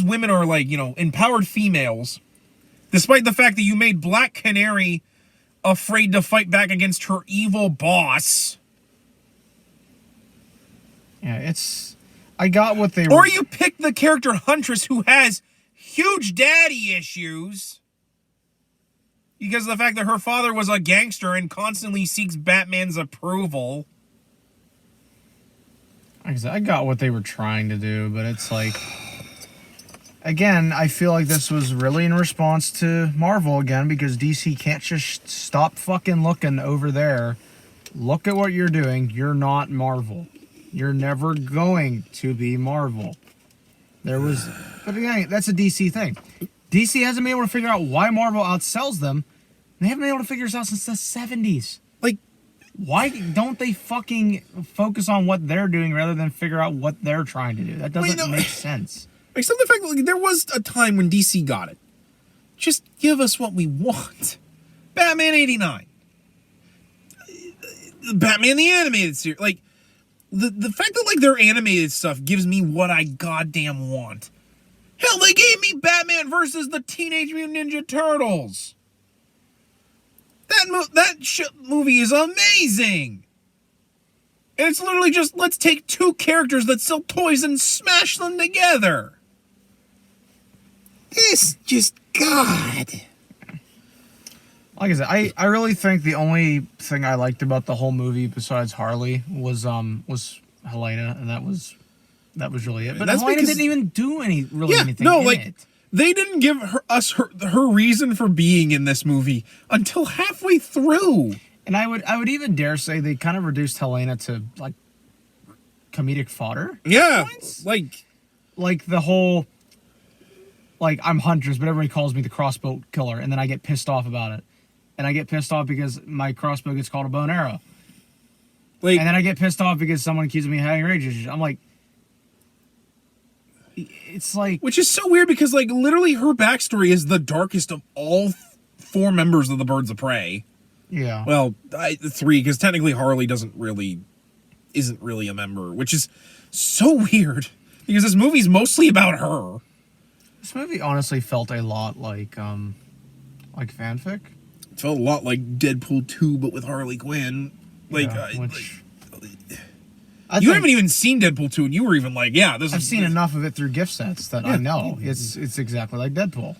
women are, like, you know, empowered females, despite the fact that you made Black Canary afraid to fight back against her evil boss. Yeah, I got what they were. Or you picked the character Huntress who has huge daddy issues because of the fact that her father was a gangster and constantly seeks Batman's approval. Like I said, I got what they were trying to do, but it's like, again, I feel like this was really in response to Marvel again, because DC can't just stop fucking looking over there. Look at what you're doing. You're not Marvel. You're never going to be Marvel. But again, that's a DC thing. DC hasn't been able to figure out why Marvel outsells them. They haven't been able to figure this out since the 70s. Like, why don't they fucking focus on what they're doing rather than figure out what they're trying to do? That doesn't make sense. Except the fact that, like, there was a time when DC got it. Just give us what we want. Batman 89. Batman the Animated Series. Like, the fact that, like, their animated stuff gives me what I goddamn want. Hell, they gave me Batman versus the Teenage Mutant Ninja Turtles. That movie is amazing. And it's literally just, let's take two characters that sell toys and smash them together. This just, God. Like I said, I really think the only thing I liked about the whole movie besides Harley was Helena, and that was really it. But that's Helena because, didn't even do anything in it. They didn't give her reason for being in this movie until halfway through. And I would even dare say they kind of reduced Helena to, like, comedic fodder. Yeah, like the whole, like, I'm Huntress, but everybody calls me the crossbow killer, and then I get pissed off about it. And I get pissed off because my crossbow gets called a bow and arrow. And then I get pissed off because someone accuses me of having rage issues. I'm like, it's like... Which is so weird because, like, literally her backstory is the darkest of all four members of the Birds of Prey. Yeah. Well, three, because technically Harley isn't really a member, which is so weird because this movie's mostly about her. This movie honestly felt a lot like fanfic. It felt a lot like Deadpool 2, but with Harley Quinn. Like, yeah, you haven't even seen Deadpool 2, and you were even like, yeah, I've seen enough of it through gift sets that I know it's exactly like Deadpool.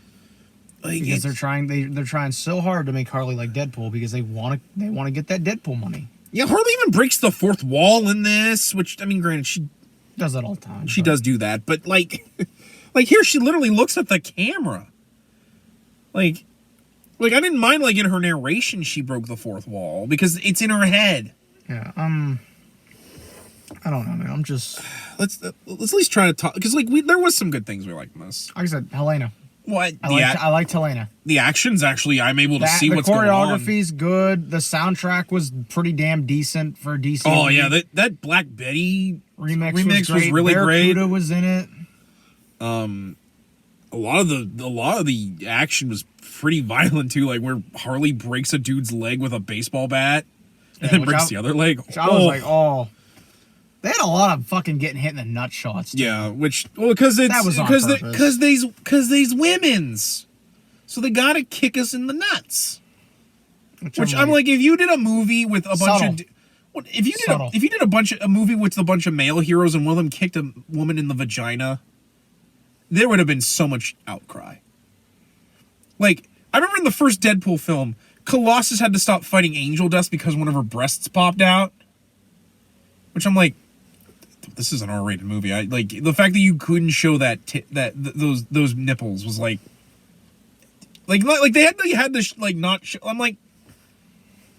Like, because they're trying so hard to make Harley like Deadpool because they want to get that Deadpool money. Yeah, Harley even breaks the fourth wall in this, which, I mean, granted, she does that all the time. She does do that, but like here she literally looks at the camera. Like I didn't mind, like, in her narration she broke the fourth wall because it's in her head. Yeah, I don't know, man. I'm just let's at least try to talk because, like, there was some good things we liked in this. Like I said, Helena. What? I liked Helena. The action's actually, I'm able to see what's going on. The choreography's good. The soundtrack was pretty damn decent for DC. Oh yeah, that Black Betty remix was really great. Barracuda was in it. A lot of the action was pretty violent too, like where Harley breaks a dude's leg with a baseball bat and then breaks the other leg. I was like, oh. They had a lot of fucking getting hit in the nut shots, too. Yeah, because they's women's, so they gotta kick us in the nuts. Which I'm like, if you did a movie with a bunch of, if you did a movie with a bunch of male heroes and one of them kicked a woman in the vagina, there would have been so much outcry. Like, I remember in the first Deadpool film, Colossus had to stop fighting Angel Dust because one of her breasts popped out. Which I'm like, this is an R-rated movie. I like the fact that you couldn't show those nipples was like they had to not show. I'm like,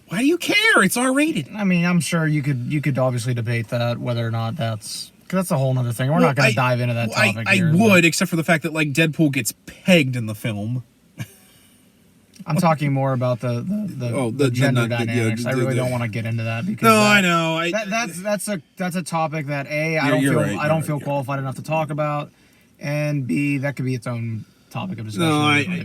Why do you care? It's R-rated. I mean, I'm sure you could obviously debate that, whether or not because that's a whole nother thing. We're not going to dive into that topic I here. would, except for the fact that, like, Deadpool gets pegged in the film. I'm talking more about the gender dynamics. I really don't want to get into that because I know. That's a topic that I don't feel qualified enough to talk about, and B, that could be its own topic of discussion. I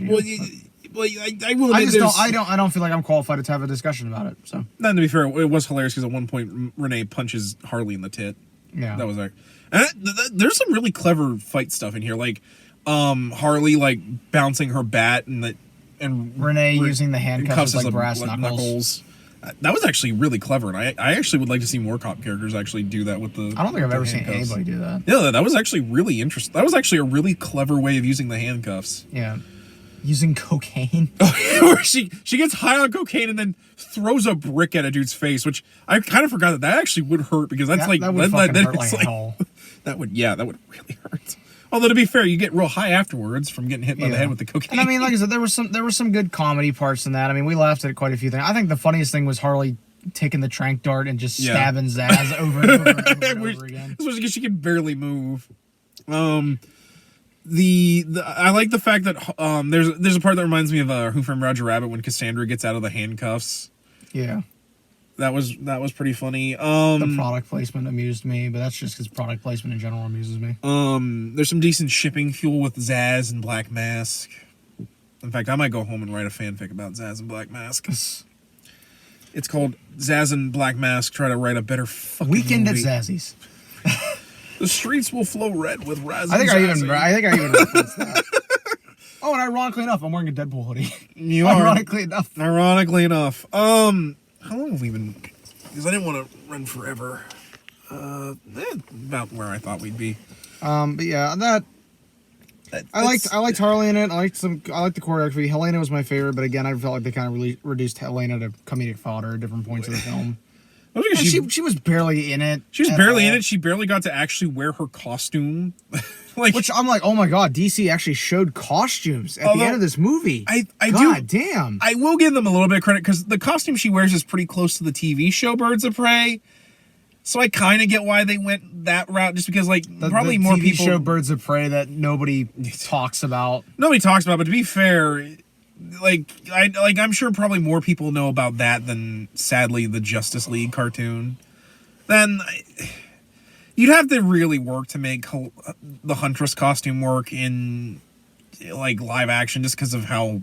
will admit I don't feel like I'm qualified to have a discussion about it. So, not to be fair, it was hilarious because at one point Renee punches Harley in the tit. Yeah, that was like. And there's some really clever fight stuff in here, like Harley like bouncing her bat and Renee using the handcuffs as like brass knuckles. That was actually really clever, and I actually would like to see more cop characters actually do that with the. I don't think I've ever seen anybody do that. Yeah, that was actually really interesting. That was actually a really clever way of using the handcuffs. Yeah. Using cocaine. Where she gets high on cocaine and then throws a brick at a dude's face, which I kind of forgot that actually would hurt because that's that would hurt like hell. That would really hurt. Although to be fair, you get real high afterwards from getting hit by the head with the cocaine. And I mean, like I said, there were some good comedy parts in that. I mean, we laughed at quite a few things. I think the funniest thing was Harley taking the trank dart and just stabbing Zaz over and over and over again. Especially because she can barely move. I like the fact that there's a part that reminds me of Who Framed Roger Rabbit when Cassandra gets out of the handcuffs. Yeah. That was pretty funny. The product placement amused me, but that's just because product placement in general amuses me. There's some decent shipping fuel with Zaz and Black Mask. In fact, I might go home and write a fanfic about Zaz and Black Mask. It's called Zaz and Black Mask Try to Write a Better Fucking Weekend Movie. at Zazzy's. The streets will flow red with Raz. I think I even referenced that. Oh, and ironically enough, I'm wearing a Deadpool hoodie. You are. Ironically enough. How long have we been? Because I didn't want to run forever. About where I thought we'd be. But yeah, I liked Harley in it. I liked the choreography. Helena was my favorite, but again, I felt like they kind of really reduced Helena to comedic fodder at different points of the film. She was barely in it. She was barely in it. She barely got to actually wear her costume. Which I'm like, oh my god, DC actually showed costumes at the end of this movie. Damn. I will give them a little bit of credit because the costume she wears is pretty close to the TV show Birds of Prey. So I kind of get why they went that route, just because probably the more TV people show Birds of Prey that nobody talks about. Nobody talks about, but to be fair, I'm sure probably more people know about that than sadly the Justice League cartoon. Then you'd have to really work to make the Huntress costume work in live action, just because of how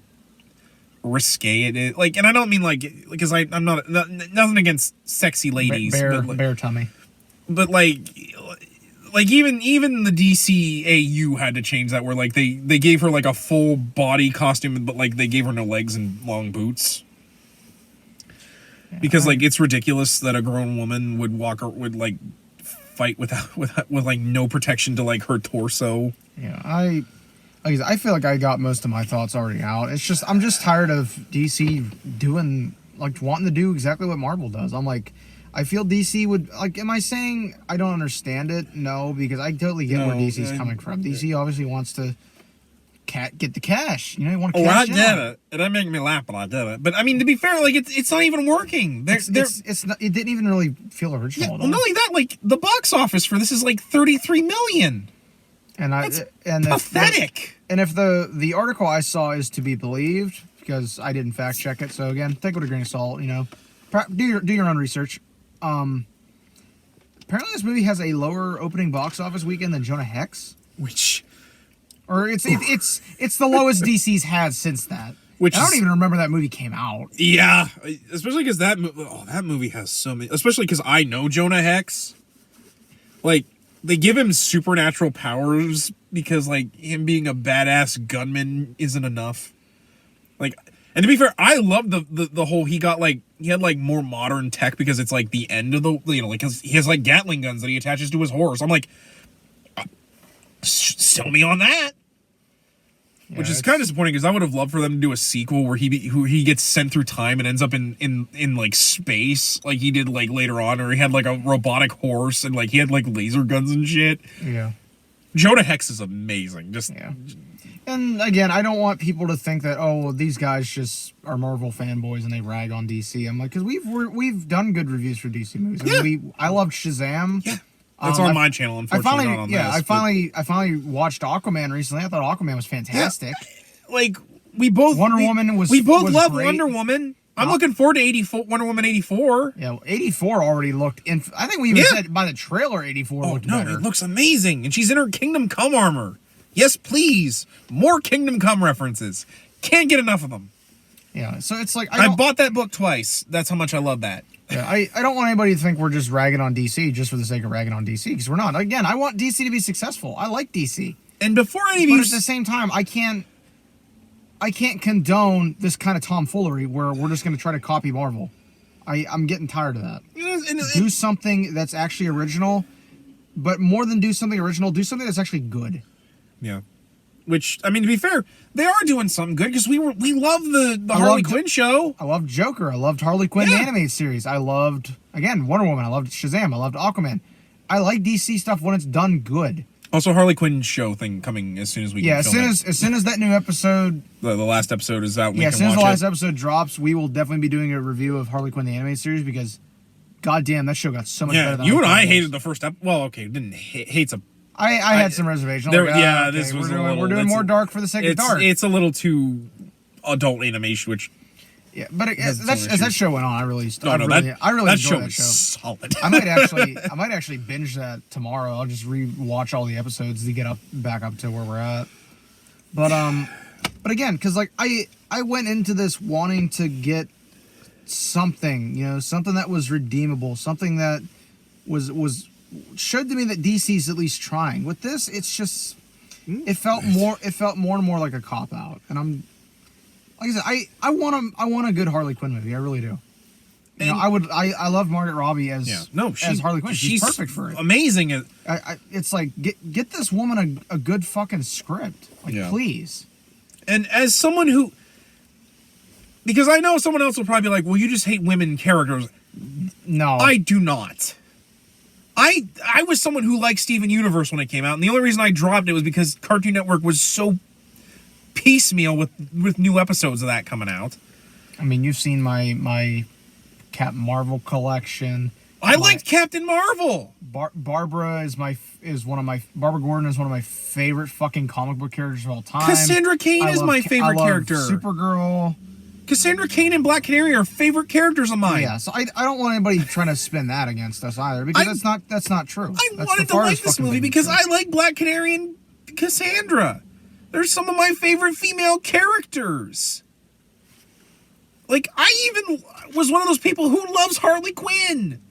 risque it is. And I don't mean because I'm not nothing against sexy ladies, bare tummy, but even the DCAU had to change that, where they gave her a full body costume, but they gave her no legs and long boots. Because it's ridiculous that a grown woman would fight with no protection to her torso. Yeah, I feel like I got most of my thoughts already out. It's just I'm just tired of DC doing wanting to do exactly what Marvel does. I'm like, I feel DC would am I saying I don't understand it? No, because I totally get where DC's coming from. DC obviously wants to get the cash. You want to cash I get it. It made me laugh, but I get it. But I mean, to be fair, it's not even working. It didn't even really feel original. Yeah, well, not only that, the box office for this is $33 million. That's pathetic. If the article I saw is to be believed, because I didn't fact check it, so again, take it with a grain of salt. Do your own research. Apparently, this movie has a lower opening box office weekend than Jonah Hex, or it's the lowest DC's had since that. I don't even remember that movie came out. Yeah, especially because that movie has so many. Especially because I know Jonah Hex. They give him supernatural powers because him being a badass gunman isn't enough. And to be fair, I love the whole he had more modern tech because it's the end of the because he has Gatling guns that he attaches to his horse. I'm like, sell me on that. Yeah, which is kind of disappointing because I would have loved for them to do a sequel where he gets sent through time and ends up in space like he did later on, or he had a robotic horse and he had laser guns and shit. Yeah. Jonah Hex is amazing. And again, I don't want people to think that, oh, well, these guys just are Marvel fanboys and they rag on DC. I'm like, because we've done good reviews for DC movies. I mean, I loved Shazam. Yeah, that's on my channel. Unfortunately, not on this. I finally watched Aquaman recently. I thought Aquaman was fantastic. Yeah, like we both Wonder Woman was. We both was love great. Wonder Woman. I'm looking forward to 84, Wonder Woman 84. Yeah, well, 84 already looked. I think we even said by the trailer 84 looked better. It looks amazing, and she's in her Kingdom Come armor. Yes, please. More Kingdom Come references. Can't get enough of them. Yeah, so it's like I bought that book twice. That's how much I love that. Yeah, I don't want anybody to think we're just ragging on DC just for the sake of ragging on DC, because we're not. Again, I want DC to be successful. I like DC. And before any of you... But at the same time, I can't condone this kind of tomfoolery where we're just going to try to copy Marvel. I'm getting tired of that. Do something that's actually original, but more than do something original, do something that's actually good. Yeah. Which, I mean, to be fair, they are doing something good because we love the Harley Quinn show. I loved Joker. I loved Harley Quinn the animated series. I loved, again, Wonder Woman. I loved Shazam. I loved Aquaman. I like DC stuff when it's done good. Also, Harley Quinn show thing coming as soon as we can film it. As soon as that new episode... The last episode is out, as soon as the last episode drops, we will definitely be doing a review of Harley Quinn the animated series because, goddamn, that show got so much better than you and I hated the first episode. Well, okay, didn't hate's a... I had some reservations. This was we're doing more dark for the sake of dark. It's a little too adult animation, which... Yeah, but as that show went on, I really enjoyed that show. Solid. I might actually binge that tomorrow. I'll just re-watch all the episodes to get back up to where we're at. But again, because like I went into this wanting to get something, something that was redeemable, something that was showed to me that DC's at least trying. With this, it's just it felt more and more like a cop out, and I'm. Like I said, I want a good Harley Quinn movie. I really do. I love Margaret Robbie as Harley Quinn. She's perfect for it. Amazing. It's like get this woman a good fucking script. Please. And as someone who, because I know someone else will probably be like, well, you just hate women characters. No, I do not. I was someone who liked Steven Universe when it came out, and the only reason I dropped it was because Cartoon Network was so piecemeal with new episodes of that coming out. I mean, you've seen my Captain Marvel collection. I liked Captain Marvel. Barbara Barbara Gordon is one of my favorite fucking comic book characters of all time. Cassandra Cain is my favorite character. Supergirl. Cassandra Cain and Black Canary are favorite characters of mine. Yeah, so I don't want anybody trying to spin that against us either, because that's not true. I wanted to like this movie because I like Black Canary and Cassandra. They're some of my favorite female characters. Like, I even was one of those people who loves Harley Quinn.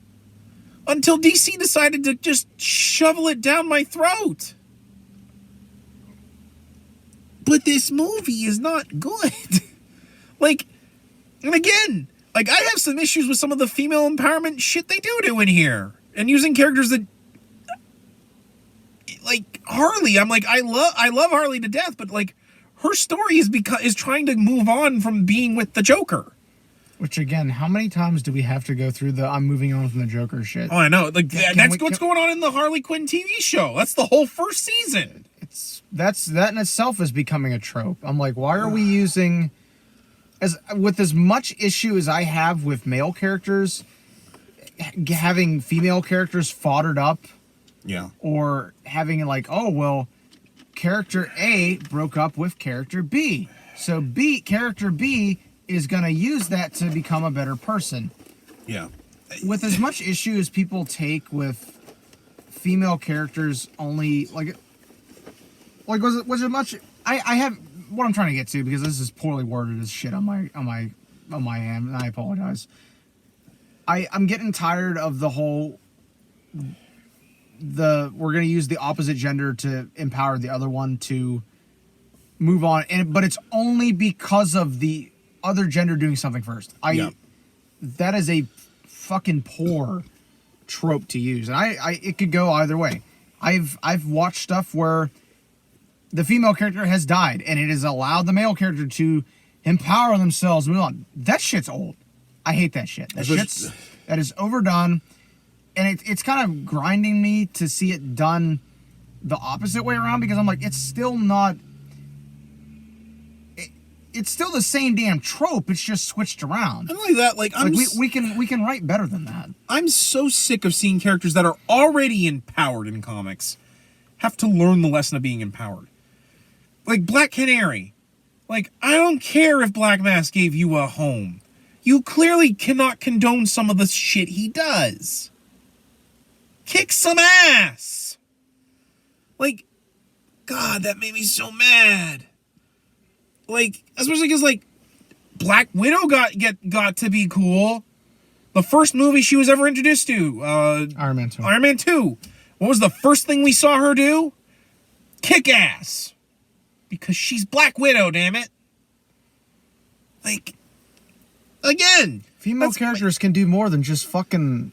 Until DC decided to just shovel it down my throat. But this movie is not good. Like, and again, like, I have some issues with some of the female empowerment shit they do in here. And using characters that... Like Harley, I'm like, I love Harley to death, but like her story is trying to move on from being with the Joker. Which again, how many times do we have to go through the I'm moving on from the Joker shit? Oh, I know. Like that's what's going on in the Harley Quinn TV show. That's the whole first season. That in itself is becoming a trope. I'm like, why are we using as much issue as I have with male characters having female characters foddered up? Yeah. Or having like, oh, well, character A broke up with character B. So character B is going to use that to become a better person. Yeah. With as much issue as people take with female characters only, was it much... I have... What I'm trying to get to, because this is poorly worded as shit on my hand, and I apologize. I'm getting tired of the whole... we're going to use the opposite gender to empower the other one to move on, but it's only because of the other gender doing something first. That is a fucking poor trope to use, and it could go either way. I've watched stuff where the female character has died, and it has allowed the male character to empower themselves and move on. That shit's old. I hate that shit. That is overdone. And it's kind of grinding me to see it done the opposite way around, because I'm like, it's still not it's still the same damn trope. It's just switched around. And like that, like we can write better than that. I'm so sick of seeing characters that are already empowered in comics have to learn the lesson of being empowered. Like Black Canary. Like, I don't care if Black Mask gave you a home. You clearly cannot condone some of the shit he does. Kick some ass! Like, God, that made me so mad. Like, especially because, like, Black Widow got to be cool. The first movie she was ever introduced to. Iron Man 2. Iron Man 2. What was the first thing we saw her do? Kick ass. Because she's Black Widow, damn it. Like, again. Female characters can do more than just fucking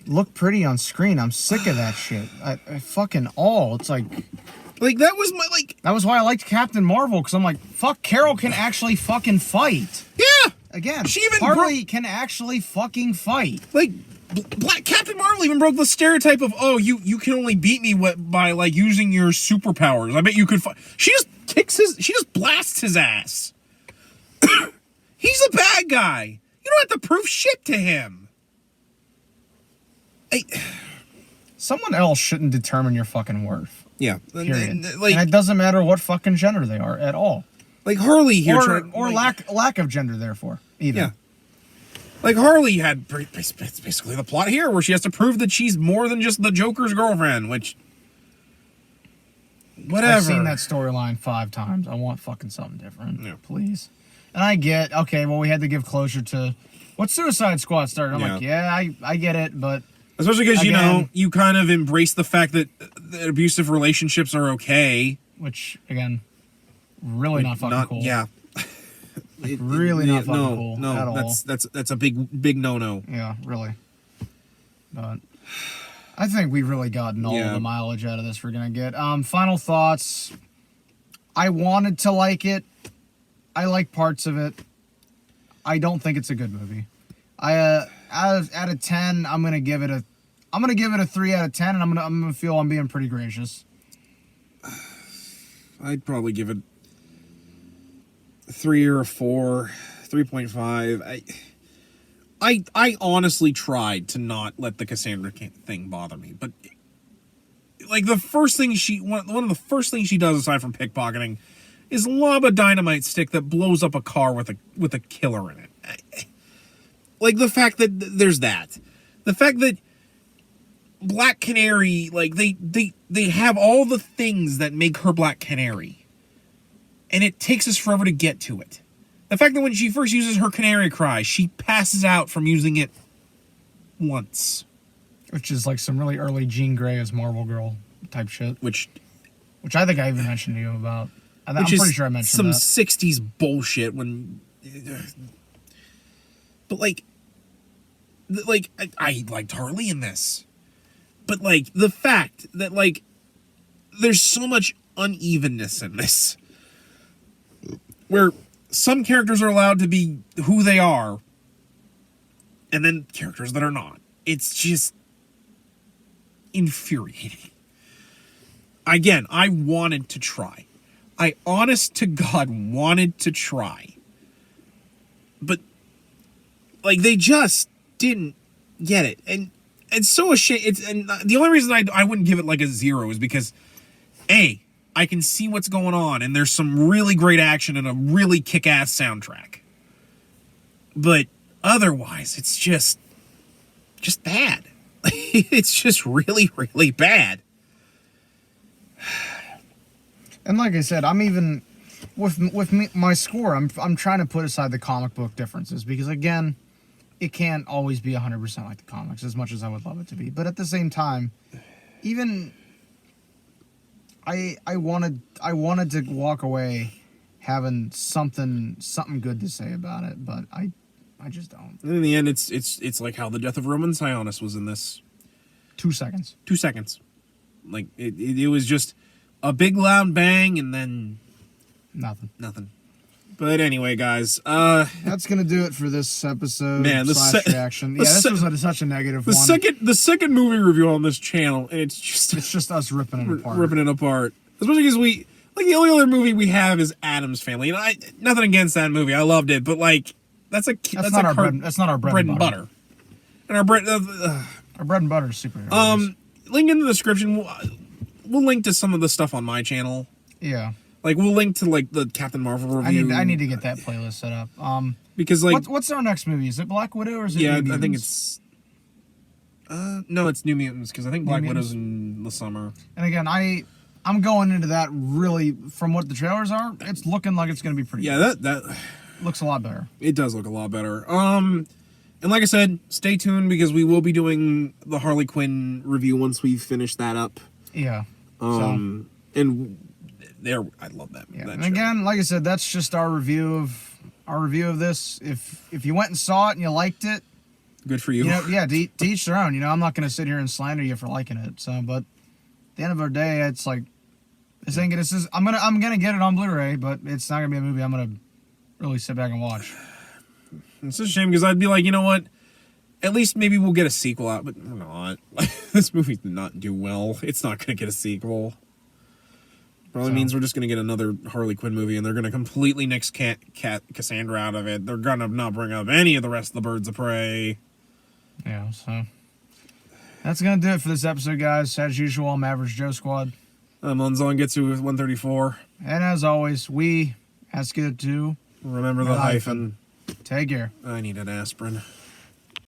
look pretty on screen. I'm sick of that shit. I fucking it's like that was my, like... That was why I liked Captain Marvel, because I'm like, fuck, Carol can actually fucking fight. Yeah! Again, she even Harley can actually fucking fight. Like, Black Captain Marvel even broke the stereotype of, oh, you can only beat me by, like, using your superpowers. I bet you could fight. She just blasts his ass. He's a bad guy. You don't have to prove shit to him. Someone else shouldn't determine your fucking worth. Yeah. Period. And it doesn't matter what fucking gender they are at all. Like Harley here. Or lack of gender, therefore, even. Yeah. Like Harley had basically the plot here where she has to prove that she's more than just the Joker's girlfriend, which... Whatever. I've seen that storyline 5 times. I want fucking something different. Yeah. Please. And I get, okay, well, we had to give closure to what Suicide Squad started. I'm like, yeah, I get it, but... Especially because, you know, you kind of embrace the fact that abusive relationships are okay. Which, again, really not fucking cool. Yeah. Really not fucking cool no, at all. That's a big no-no. Yeah, really. But I think we've really gotten all of the mileage out of this we're going to get. Final thoughts. I wanted to like it. I like parts of it. I don't think it's a good movie. Out of 10, I'm gonna give it a 3 out of 10, and I'm gonna feel I'm being pretty gracious. I'd probably give it a 3 or a 4, 3.5. I honestly tried to not let the Cassandra thing bother me, but like the first thing one of the first things she does aside from pickpocketing is lob a dynamite stick that blows up a car with a killer in it. Like, the fact that there's that. The fact that Black Canary, like, they have all the things that make her Black Canary. And it takes us forever to get to it. The fact that when she first uses her canary cry, she passes out from using it once. Which is like some really early Jean Grey as Marvel Girl type shit. Which I think I even mentioned to you about. I'm pretty sure I mentioned some that. 60s bullshit when... But, like, I liked Harley in this. But, like, the fact that, like, there's so much unevenness in this. Where some characters are allowed to be who they are. And then characters that are not. It's just infuriating. Again, I wanted to try. I, honest to God, wanted to try. But, like, they just didn't get it. And it's so ashamed. And the only reason I wouldn't give it, like, a 0 is because, A, I can see what's going on, and there's some really great action and a really kick-ass soundtrack. But otherwise, it's just bad. It's just really, really bad. And like I said, I'm even with my score. I'm trying to put aside the comic book differences because again, it can't always be 100% like the comics as much as I would love it to be. But at the same time, even I wanted to walk away having something good to say about it, but I just don't. In the end, it's like how the death of Roman Sionis was in this. 2 seconds. 2 seconds. Like it was just a big loud bang and then nothing. But anyway, guys, that's gonna do it for this episode. Man, reaction. Yeah, this was such a negative one. The second movie review on this channel, and it's just us ripping it apart. Especially because Like, the only other movie we have is Addams Family. And nothing against that movie. I loved it. But, like, that's not our bread and butter. And our bread... Our bread and butter is superheroes. Link in the description. We'll link to some of the stuff on my channel. Yeah. Like, we'll link to, like, the Captain Marvel review. I need to get that playlist set up. Because, like... What's our next movie? Is it Black Widow or is it Yeah, New Mutants? I think it's... no, it's New Mutants, because I think Black Widow's in the summer. And again, I'm going into that really, from what the trailers are, it's looking like it's going to be pretty good. That looks a lot better. It does look a lot better. And like I said, stay tuned, because we will be doing the Harley Quinn review once we finish that up. Yeah. And I love that. Yeah. That And show. again, like I said, that's just our review of this. If you went and saw it and you liked it, Good for you. to each their own. I'm not going to sit here and slander you for liking it. So, but at the end of the day, it's like I'm gonna get it on Blu-ray, but it's not gonna be a movie I'm gonna really sit back and watch. It's a shame, because I'd be like, you know what? At least maybe we'll get a sequel out, but we're not. This movie did not do well. It's not going to get a sequel. Probably means we're just going to get another Harley Quinn movie, and they're going to completely nix Cassandra out of it. They're going to not bring up any of the rest of the Birds of Prey. Yeah, so that's going to do it for this episode, guys. As usual, I'm Average Joe Squad. I'm Lonzo and Getsu with 134. And as always, we ask you to Remember the hyphen. Take care. I need an aspirin.